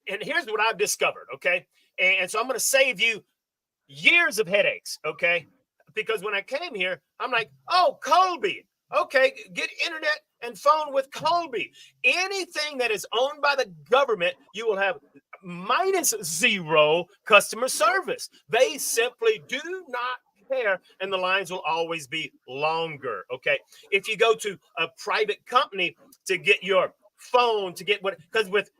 and here's what I've discovered. Okay. And so I'm going to save you years of headaches. Okay. Because when I came here, I'm like, oh, Colby. Okay, get internet and phone with Colby. Anything that is owned by the government, you will have -0 customer service. They simply do not care, and the lines will always be longer. Okay, if you go to a private company to get your phone, to get what, because with,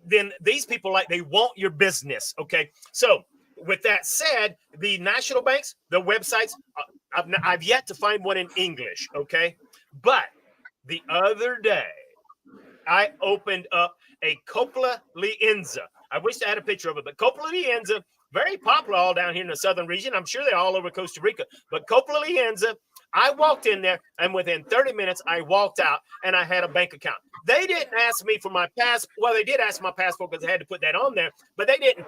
then these people, like, they want your business. Okay, so with that said, the national banks, the websites, I've yet to find one in English, okay? But the other day, I opened up a Coppola Lienza. I wish I had a picture of it, but Coppola Lienza, very popular all down here in the southern region. I'm sure they're all over Costa Rica. But Coppola Lienza, I walked in there, and within 30 minutes, I walked out, and I had a bank account. They didn't ask me for my passport. Well, they did ask my passport because I had to put that on there, but they didn't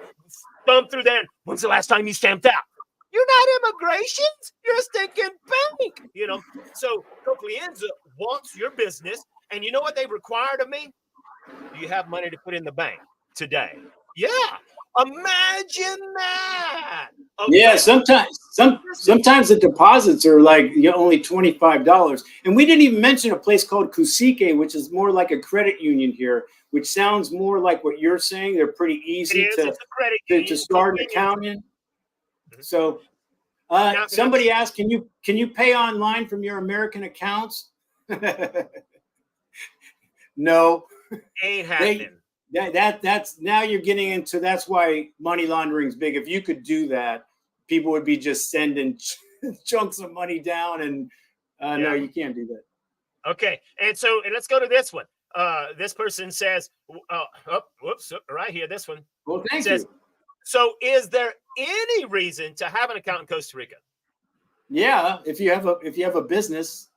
thumb through there. When's the last time you stamped out? You're not immigration. You're a stinking bank. So Coppola Lienza wants your business, and you know what they required of me? Do you have money to put in the bank today? Yeah. Imagine that. Yeah, sometimes the deposits are like only $25. And we didn't even mention a place called Cusique, which is more like a credit union here, which sounds more like what you're saying. They're pretty easy to start an account in. So somebody asked, can you pay online from your American accounts? No. Ain't happening. That's now you're getting into, that's why money laundering is big. If you could do that, people would be just sending chunks of money down, and no, you can't do that. Okay, and let's go to this one. This person says, whoops, right here, this one. Well, thank you. So is there any reason to have an account in Costa Rica? Yeah, if you have a business.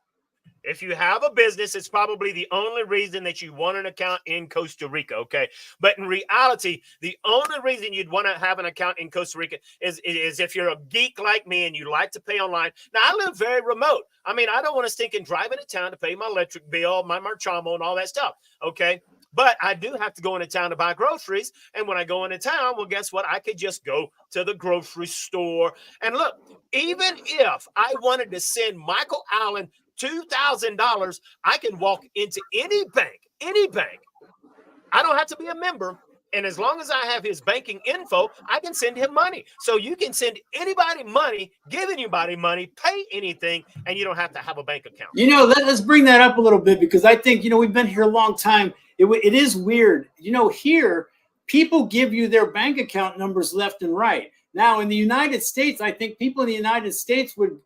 If you have a business, it's probably the only reason that you want an account in Costa Rica, okay? But in reality, the only reason you'd want to have an account in Costa Rica is if you're a geek like me and you like to pay online. Now, I live very remote. I mean, I don't want to stink and drive into town to pay my electric bill, my marchamo, and all that stuff, okay? But I do have to go into town to buy groceries. And when I go into town, well, guess what? I could just go to the grocery store. And look, even if I wanted to send Michael Allen $2,000, I can walk into any bank. I don't have to be a member. And as long as I have his banking info, I can send him money. So you can send anybody money, give anybody money, pay anything, and you don't have to have a bank account. Let's bring that up a little bit, because I think, we've been here a long time. It is weird. Here, people give you their bank account numbers left and right. Now, in the United States, I think people in the United States would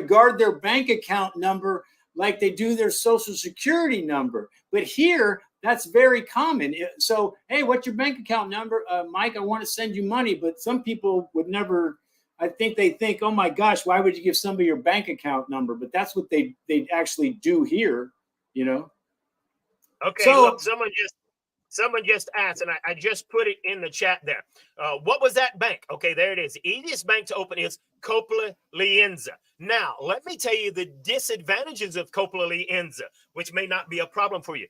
guard their bank account number like they do their social security number. But here, that's very common. So, hey, what's your bank account number? Mike, I want to send you money. But some people would never, I think they think, oh my gosh, why would you give somebody your bank account number? But that's what they actually do here, Okay, so look, someone just asked, and I just put it in the chat there. What was that bank? Okay, there it is. The easiest bank to open is Coppola Lienza. Now, let me tell you the disadvantages of Coppola Lienza, which may not be a problem for you.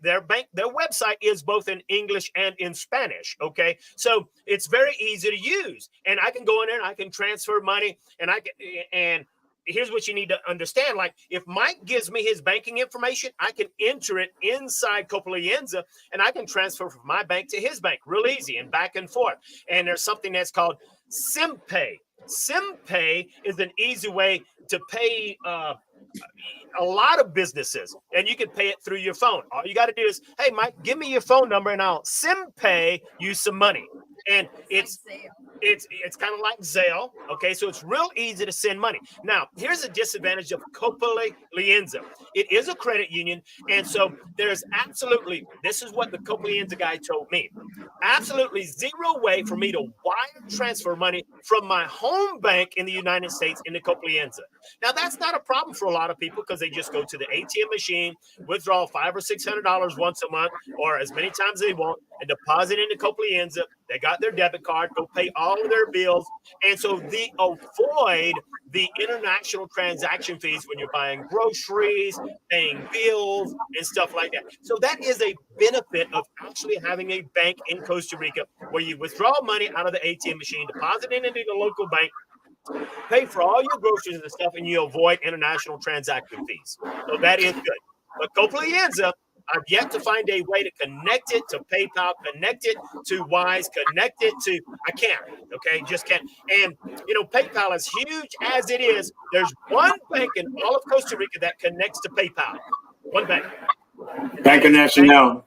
Their website is both in English and in Spanish. Okay, so it's very easy to use, and I can go in there and I can transfer money, and here's what you need to understand. Like, if Mike gives me his banking information, I can enter it inside Copa Lienza, and I can transfer from my bank to his bank real easy and back and forth. And there's something that's called SimPay. SimPay is an easy way to pay a lot of businesses, and you can pay it through your phone. All you got to do is, hey, Mike, give me your phone number, and I'll SimPay you some money. And it's kind of like Zelle. Okay, so it's real easy to send money. Now, here's a disadvantage of Copa Lienza. It is a credit union, and so there's absolutely, this is what the Copa Lienza guy told me, absolutely zero way for me to wire transfer money from my home bank in the United States into Copa Lienza. Now, that's not a problem for a lot of people because they just go to the ATM machine, withdraw $500 or $600 once a month, or as many times as they want, and deposit into Copa Lienza. They got their debit card, go pay all of their bills. And so they avoid the international transaction fees when you're buying groceries, paying bills, and stuff like that. So that is a benefit of actually having a bank in Costa Rica where you withdraw money out of the ATM machine, deposit it into the local bank, pay for all your groceries and stuff, and you avoid international transaction fees. So that is good. But Copa Lienza, I've yet to find a way to connect it to PayPal, connect it to Wise, connect it to, I can't, okay, just can't. And, you know, PayPal, as huge as it is, there's one bank in all of Costa Rica that connects to PayPal. One bank. Banco Nacional.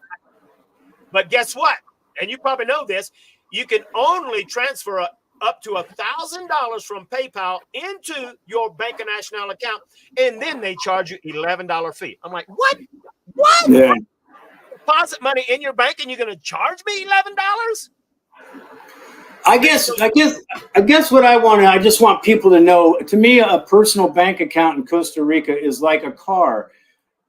But guess what? And you probably know this, you can only transfer up to $1,000 from PayPal into your Banco Nacional account, and then they charge you $11 fee. I'm like, what? What? Yeah. Deposit money in your bank and you're going to charge me $11? I guess what I just want people to know, to me, a personal bank account in Costa Rica is like a car.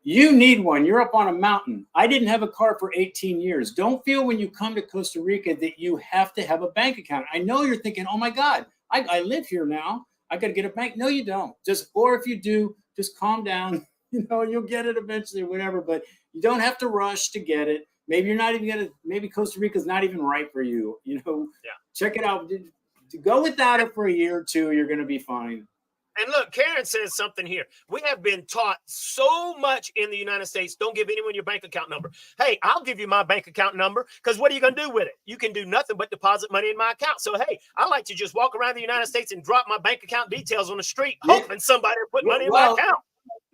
You need one. You're up on a mountain. I didn't have a car for 18 years. Don't feel when you come to Costa Rica that you have to have a bank account. I know you're thinking, oh my God, I live here now. I got to get a bank. No, you don't. Or if you do, just calm down. You know, you'll get it eventually or whatever, but you don't have to rush to get it. Maybe you're not even going to, maybe Costa Rica's not even right for you. You know, Check it out. To go without it for a year or two, you're going to be fine. And look, Karen says something here. We have been taught so much in the United States, don't give anyone your bank account number. Hey, I'll give you my bank account number because what are you going to do with it? You can do nothing but deposit money in my account. So, hey, I like to just walk around the United States and drop my bank account details on the street, hoping somebody will put money in my account.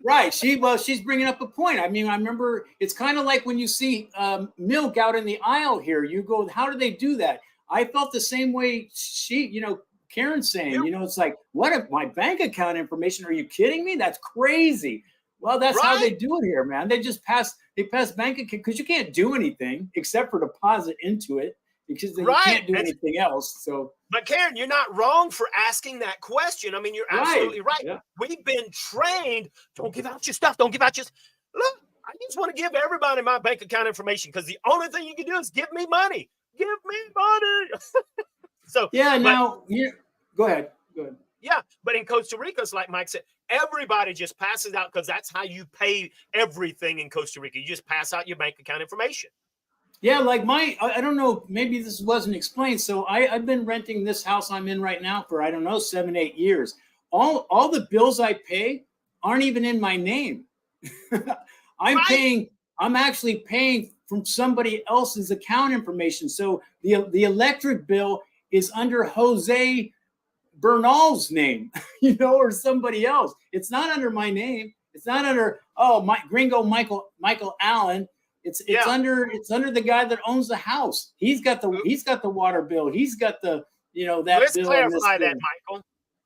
Right. She's bringing up a point. I mean, I remember it's kind of like when you see milk out in the aisle here, you go, how do they do that? I felt the same way Karen's saying, it's like, what if my bank account information? Are you kidding me? That's crazy. Well, that's how they do it here, man. They just pass bank account because you can't do anything except for deposit into it because you can't do anything else. So, but Karen, you're not wrong for asking that question. I mean, you're absolutely right. Yeah. We've been trained. Don't give out your stuff. Don't give out your look. I just want to give everybody my bank account information because the only thing you can do is give me money. Give me money. So go ahead. Yeah, but in Costa Rica, it's like Mike said, everybody just passes out because that's how you pay everything in Costa Rica. You just pass out your bank account information. Yeah, like I don't know, maybe this wasn't explained. So I've been renting this house I'm in right now for, 7-8 years. All the bills I pay aren't even in my name. I'm actually paying from somebody else's account information. So the electric bill is under Jose Bernal's name, or somebody else. It's not under my name. It's not under my gringo Michael Allen. It's under the guy that owns the house. He's got the water bill. He's got the that let's bill. Let's clarify that, Michael.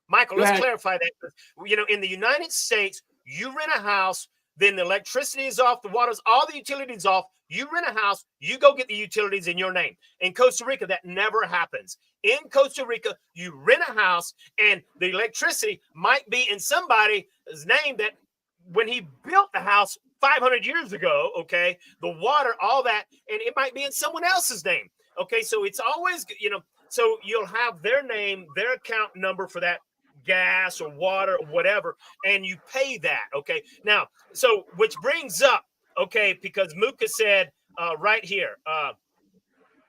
Michael, let's clarify that. In the United States, you rent a house, then the electricity is off, the water's, all the utilities off. You rent a house, you go get the utilities in your name. In Costa Rica, that never happens. In Costa Rica, you rent a house and the electricity might be in somebody's name that when he built the house 500 years ago, okay, the water, all that, and it might be in someone else's name. Okay, so it's always, so you'll have their name, their account number for that gas or water or whatever, and you pay that. Okay, now, so which brings up, okay, because Muka said right here,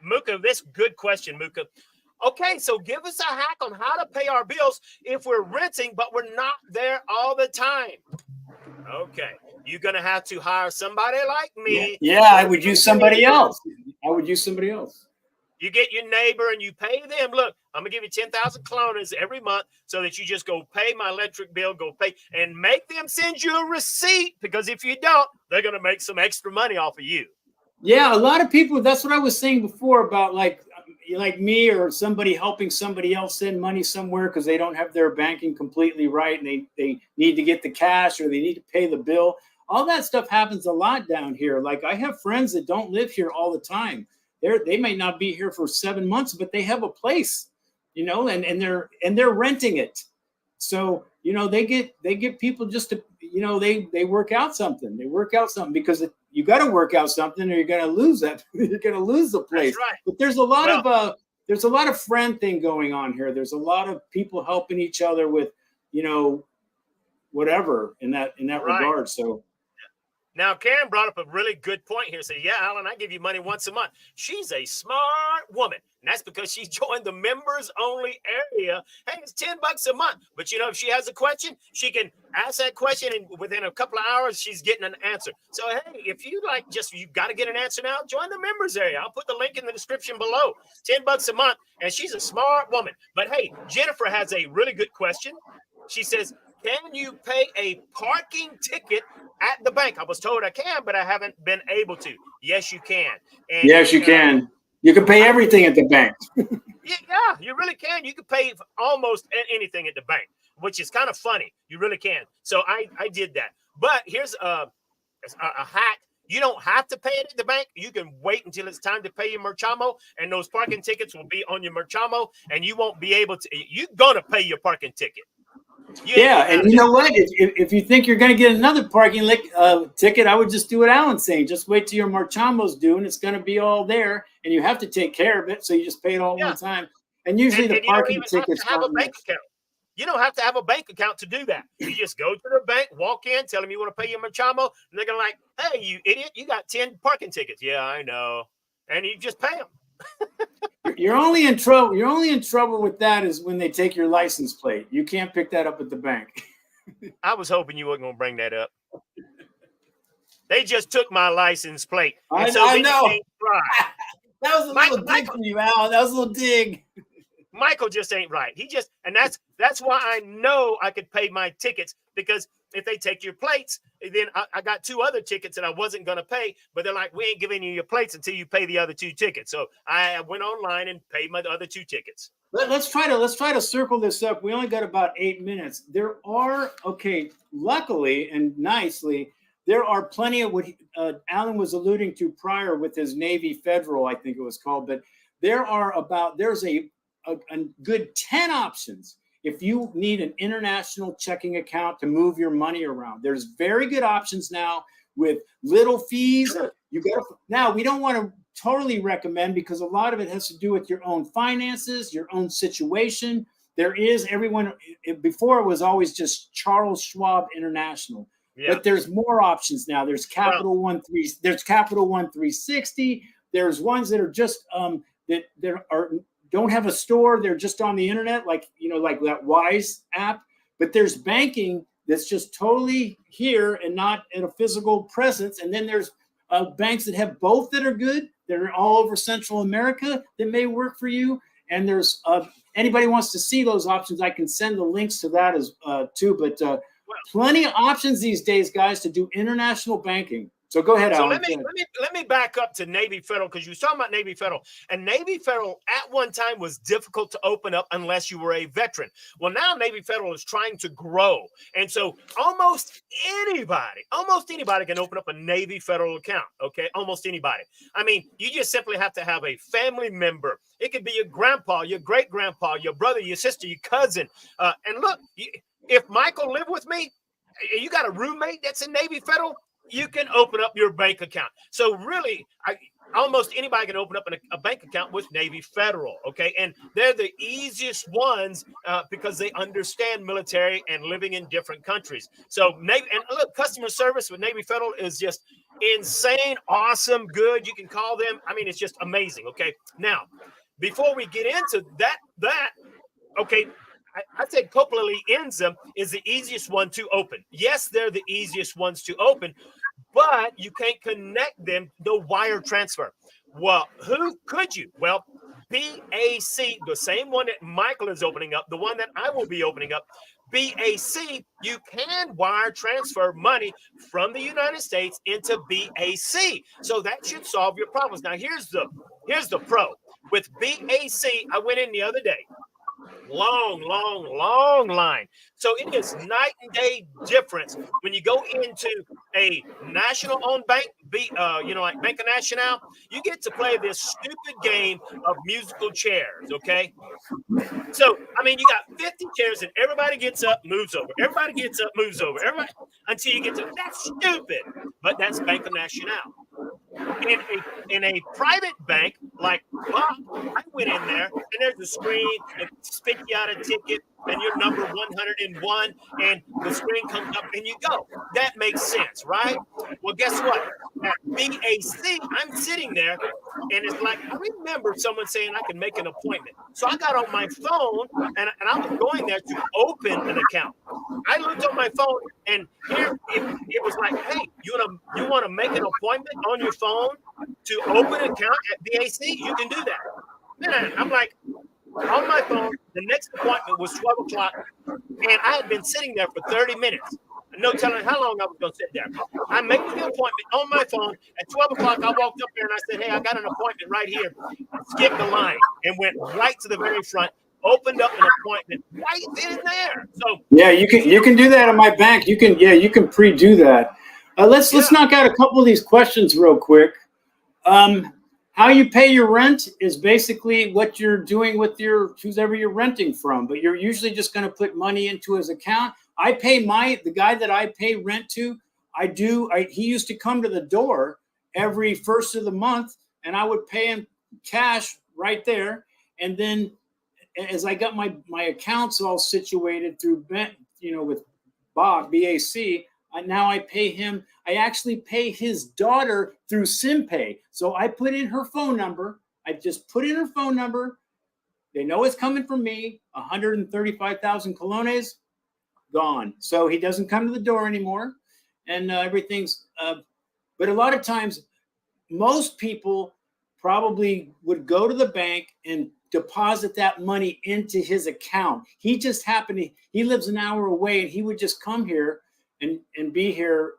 Muka, this good question, Muka. Okay, so give us a hack on how to pay our bills if we're renting, but we're not there all the time. Okay, you're going to have to hire somebody like me. Yeah, I would use somebody else. I would use somebody else. You get your neighbor and you pay them. Look, I'm going to give you 10,000 colones every month so that you just go pay my electric bill, go pay, and make them send you a receipt, because if you don't, they're going to make some extra money off of you. Yeah, a lot of people, that's what I was saying before about like me or somebody helping somebody else send money somewhere because they don't have their banking completely right and they need to get the cash or they need to pay the bill. All that stuff happens a lot down here. Like I have friends that don't live here all the time. They may not be here for 7 months, but they have a place, you know, and they're renting it. So, you know, they get people just to, you know, they work out something. They work out something because you got to work out something or you're going to lose that. You're going to lose the place. That's right. But there's a lot of friend thing going on here. There's a lot of people helping each other with, you know, whatever in that Right. regard. So now, Karen brought up a really good point here. Say, yeah, Alan, I give you money once a month. She's a smart woman. And that's because she joined the members only area. Hey, it's $10 a month. But, you know, if she has a question, she can ask that question. And within a couple of hours, she's getting an answer. So, hey, if you you got to get an answer now, join the members area. I'll put the link in the description below. $10 a month. And she's a smart woman. But, hey, Jennifer has a really good question. She says, can you pay a parking ticket at the bank? I was told I can, but I haven't been able to. Yes, you can. And, yes, you can. You can pay everything at the bank. Yeah, you really can. You can pay almost anything at the bank, which is kind of funny. You really can. So I did that. But here's a hack. You don't have to pay it at the bank. You can wait until it's time to pay your Merchamo, and those parking tickets will be on your Merchamo, and you won't be able to. You're going to pay your parking ticket. Yeah, and you know what? If you think you're going to get another parking ticket, I would just do what Alan's saying. Just wait till your Marchamo's due, and it's going to be all there, and you have to take care of it, so you just pay it all one time. And usually the parking tickets have a bank account. You don't have to have a bank account to do that. You just go to the bank, walk in, tell them you want to pay your Marchamo, and they're going to like, hey, you idiot, you got 10 parking tickets. Yeah, I know. And you just pay them. You're only in trouble. You're only in trouble with that is when they take your license plate. You can't pick that up at the bank. I was hoping you weren't going to bring that up. They just took my license plate. I know. That was a little dig from you, Alan. That was a little dig. Michael just ain't right. And that's why I know I could pay my tickets, because if they take your plates, then I got 2 other tickets that I wasn't going to pay, but they're like, we ain't giving you your plates until you pay the other 2 tickets. So I went online and paid my other 2 tickets. Let's try to circle this up. We only got about 8 minutes. There are, luckily and nicely, there are plenty of what Alan was alluding to prior with his Navy Federal, I think it was called, but there's a good 10 options if you need an international checking account to move your money around. There's very good options now with little fees. Sure. Now, we don't want to totally recommend, because a lot of it has to do with your own finances, your own situation. Before it was always just Charles Schwab International. Yeah. But there's more options now. There's Capital One 360. There's ones that are just don't have a store. They're just on the internet, like that Wise app. But there's banking that's just totally here and not in a physical presence. And then there's banks that have both that are good. That are all over Central America that may work for you. And there's anybody wants to see those options, I can send the links to that as too. But plenty of options these days, guys, to do international banking. So go ahead, Alan. Let me back up to Navy Federal, because you were talking about Navy Federal. And Navy Federal at one time was difficult to open up unless you were a veteran. Well, now Navy Federal is trying to grow. And so almost anybody can open up a Navy Federal account, okay? Almost anybody. I mean, you just simply have to have a family member. It could be your grandpa, your great-grandpa, your brother, your sister, your cousin. And look, if Michael lived with me, you got a roommate that's in Navy Federal, you can open up your bank account. So really, almost anybody can open up a bank account with Navy Federal, okay? And they're the easiest ones because they understand military and living in different countries. So Navy, and look, customer service with Navy Federal is just insane, awesome, good. You can call them. I mean, it's just amazing, okay? Now, before we get into that, okay, I said Copa Lienza is the easiest one to open. Yes, they're the easiest ones to open, but you can't connect them, the wire transfer. Well, who could you? Well, BAC, the same one that Michael is opening up, the one that I will be opening up, BAC, you can wire transfer money from the United States into BAC. So that should solve your problems. Now, here's the pro. With BAC, I went in the other day. Long line. So it is night and day difference when you go into a national owned bank, like Bank of National. You get to play this stupid game of musical chairs. Okay. So, I mean, you got 50 chairs and everybody gets up, moves over. Everybody gets up, moves over. Everybody until you get to that's stupid. But that's Bank of National. In a private bank like Bob, I went in there and there's a screen that spits you out a ticket and you're number 101 and the screen comes up and you go. That makes sense, right? Well, guess what? At BAC, I'm sitting there and it's like, I remember someone saying I can make an appointment. So I got on my phone and I was going there to open an account. I looked on my phone and here it was like, hey, you want to make an appointment on your phone to open an account at BAC? You can do that. Man, I'm like, on my phone, the next appointment was 12 o'clock, and I had been sitting there for 30 minutes. No telling how long I was going to sit there. I made the appointment on my phone. At 12 o'clock, I walked up there and I said, hey, I got an appointment right here. Skipped the line and went right to the very front. Opened up an appointment right then and there. So yeah, you can do that at my bank. You can pre-do that. Let's knock out a couple of these questions real quick. How you pay your rent is basically what you're doing with whoever you're renting from, but you're usually just going to put money into his account. I pay the guy that I pay rent to. He used to come to the door every first of the month, and I would pay him cash right there, and then as I got my accounts all situated through, with Bob, BAC, now I pay him. I actually pay his daughter through SimPay. So I put in her phone number. I just put in her phone number. They know it's coming from me. 135,000 colones, gone. So he doesn't come to the door anymore. And everything's, but a lot of times, most people probably would go to the bank and deposit that money into his account. He just happened he lives an hour away, and he would just come here and be here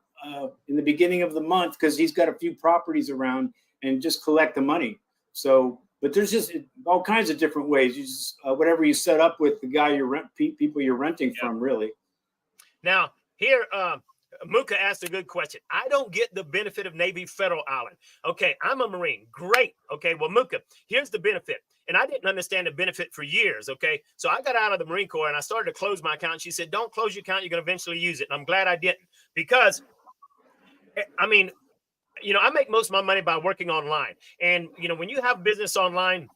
in the beginning of the month because he's got a few properties around and just collect the money. So, but there's just all kinds of different ways. You just whatever you set up with the guy people you're renting from, really. Now here, Muka asked a good question. I don't get the benefit of Navy Federal Island. Okay, I'm a Marine. Great. Okay, well, Muka, here's the benefit. And I didn't understand the benefit for years, okay? So I got out of the Marine Corps and I started to close my account. She said, don't close your account. You're going to eventually use it. And I'm glad I didn't because, I mean, I make most of my money by working online. And, when you have business online,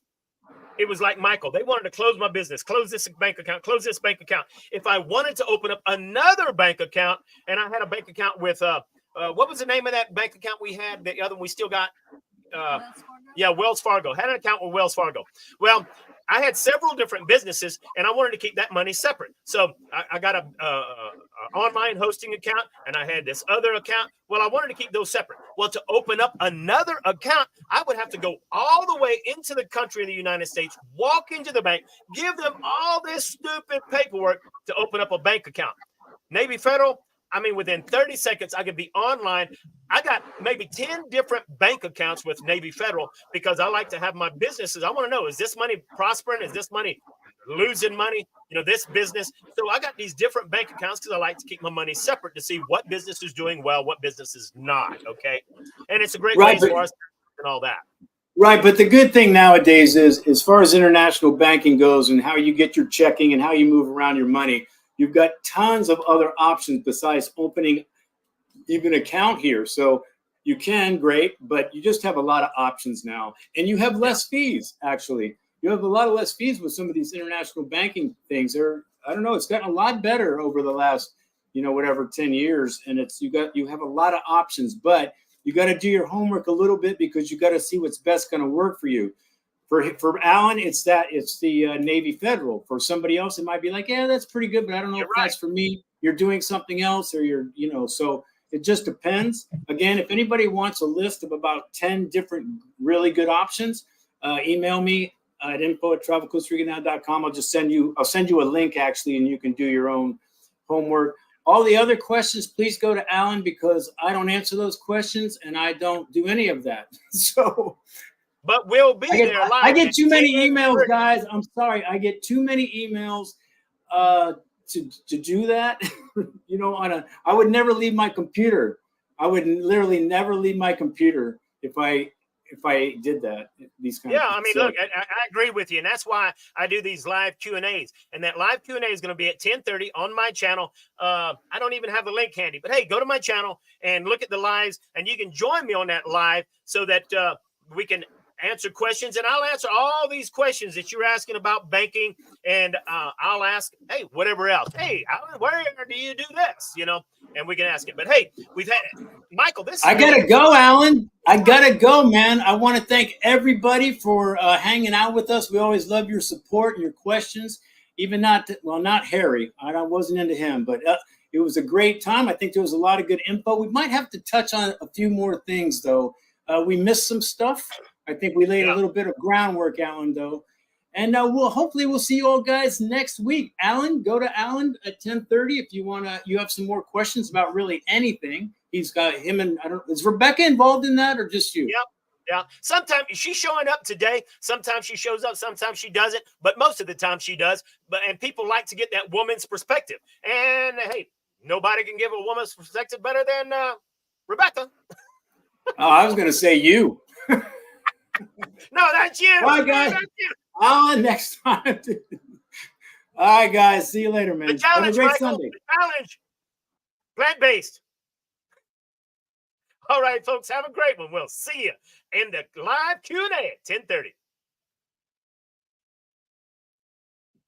it was like Michael. They wanted to close my business, close this bank account, close this bank account. If I wanted to open up another bank account, and I had a bank account with, what was the name of that bank account we had? The other one we still got? Wells Fargo. Had an account with Wells Fargo. Well, I had several different businesses, and I wanted to keep that money separate. So I got a online hosting account, and I had this other account. Well, I wanted to keep those separate. Well, to open up another account, I would have to go all the way into the country of the United States, walk into the bank, give them all this stupid paperwork to open up a bank account. Navy Federal, within 30 seconds, I could be online. I got maybe 10 different bank accounts with Navy Federal because I like to have my businesses. I want to know, is this money prospering? Is this money losing money? This business. So I got these different bank accounts because I like to keep my money separate to see what business is doing well, what business is not. Okay. And it's a great way for us and all that. Right. But the good thing nowadays is, as far as international banking goes and how you get your checking and how you move around your money, you've got tons of other options besides opening even an account here. So you can, great, but you just have a lot of options now. And you have less fees, actually. You have a lot of less fees with some of these international banking things. It's gotten a lot better over the last, 10 years. And you have a lot of options, but you got to do your homework a little bit because you got to see what's best going to work for you. For Alan, it's the Navy Federal. For somebody else, it might be like, yeah, that's pretty good, but I don't know if that's for me. You're doing something else, or you're, so it just depends. Again, if anybody wants a list of about 10 different really good options, email me at info@travelcostarica.com. I'll send you a link actually, and you can do your own homework. All the other questions, please go to Alan, because I don't answer those questions and I don't do any of that. So. But we'll be there live. I get too many emails, guys. I'm sorry. I get too many emails to do that. I would never leave my computer. I would literally never leave my computer if I did that. These kind of things. I mean, look, I agree with you, and that's why I do these live Q&As. And that live Q&A is going to be at 10:30 on my channel. I don't even have the link handy, but hey, go to my channel and look at the lives, and you can join me on that live so that we can answer questions, and I'll answer all these questions that you're asking about banking, and I'll ask, hey, whatever else. Hey, Alan, where do you do this? And we can ask it. But hey, we've had Michael. I gotta go, Alan. I gotta go, man. I want to thank everybody for hanging out with us. We always love your support and your questions. Even not Harry. I wasn't into him, but it was a great time. I think there was a lot of good info. We might have to touch on a few more things, though. We missed some stuff. I think we laid a little bit of groundwork, Alan, though. And hopefully we'll see you all guys next week. Alan, go to Alan at 10:30 if you have some more questions about really anything. He's got him, and is Rebecca involved in that or just you? Yep. Yeah. Sometimes she's showing up today. Sometimes she shows up. Sometimes she doesn't. But most of the time she does. And people like to get that woman's perspective. And hey, nobody can give a woman's perspective better than Rebecca. Oh, I was going to say you. No, that's you. All right, guys. On next time. All right, guys. See you later, man. The challenge, Have a great Michael, Sunday. the challenge. Plant-based. All right, folks. Have a great one. We'll see you in the live Q&A at 10:30.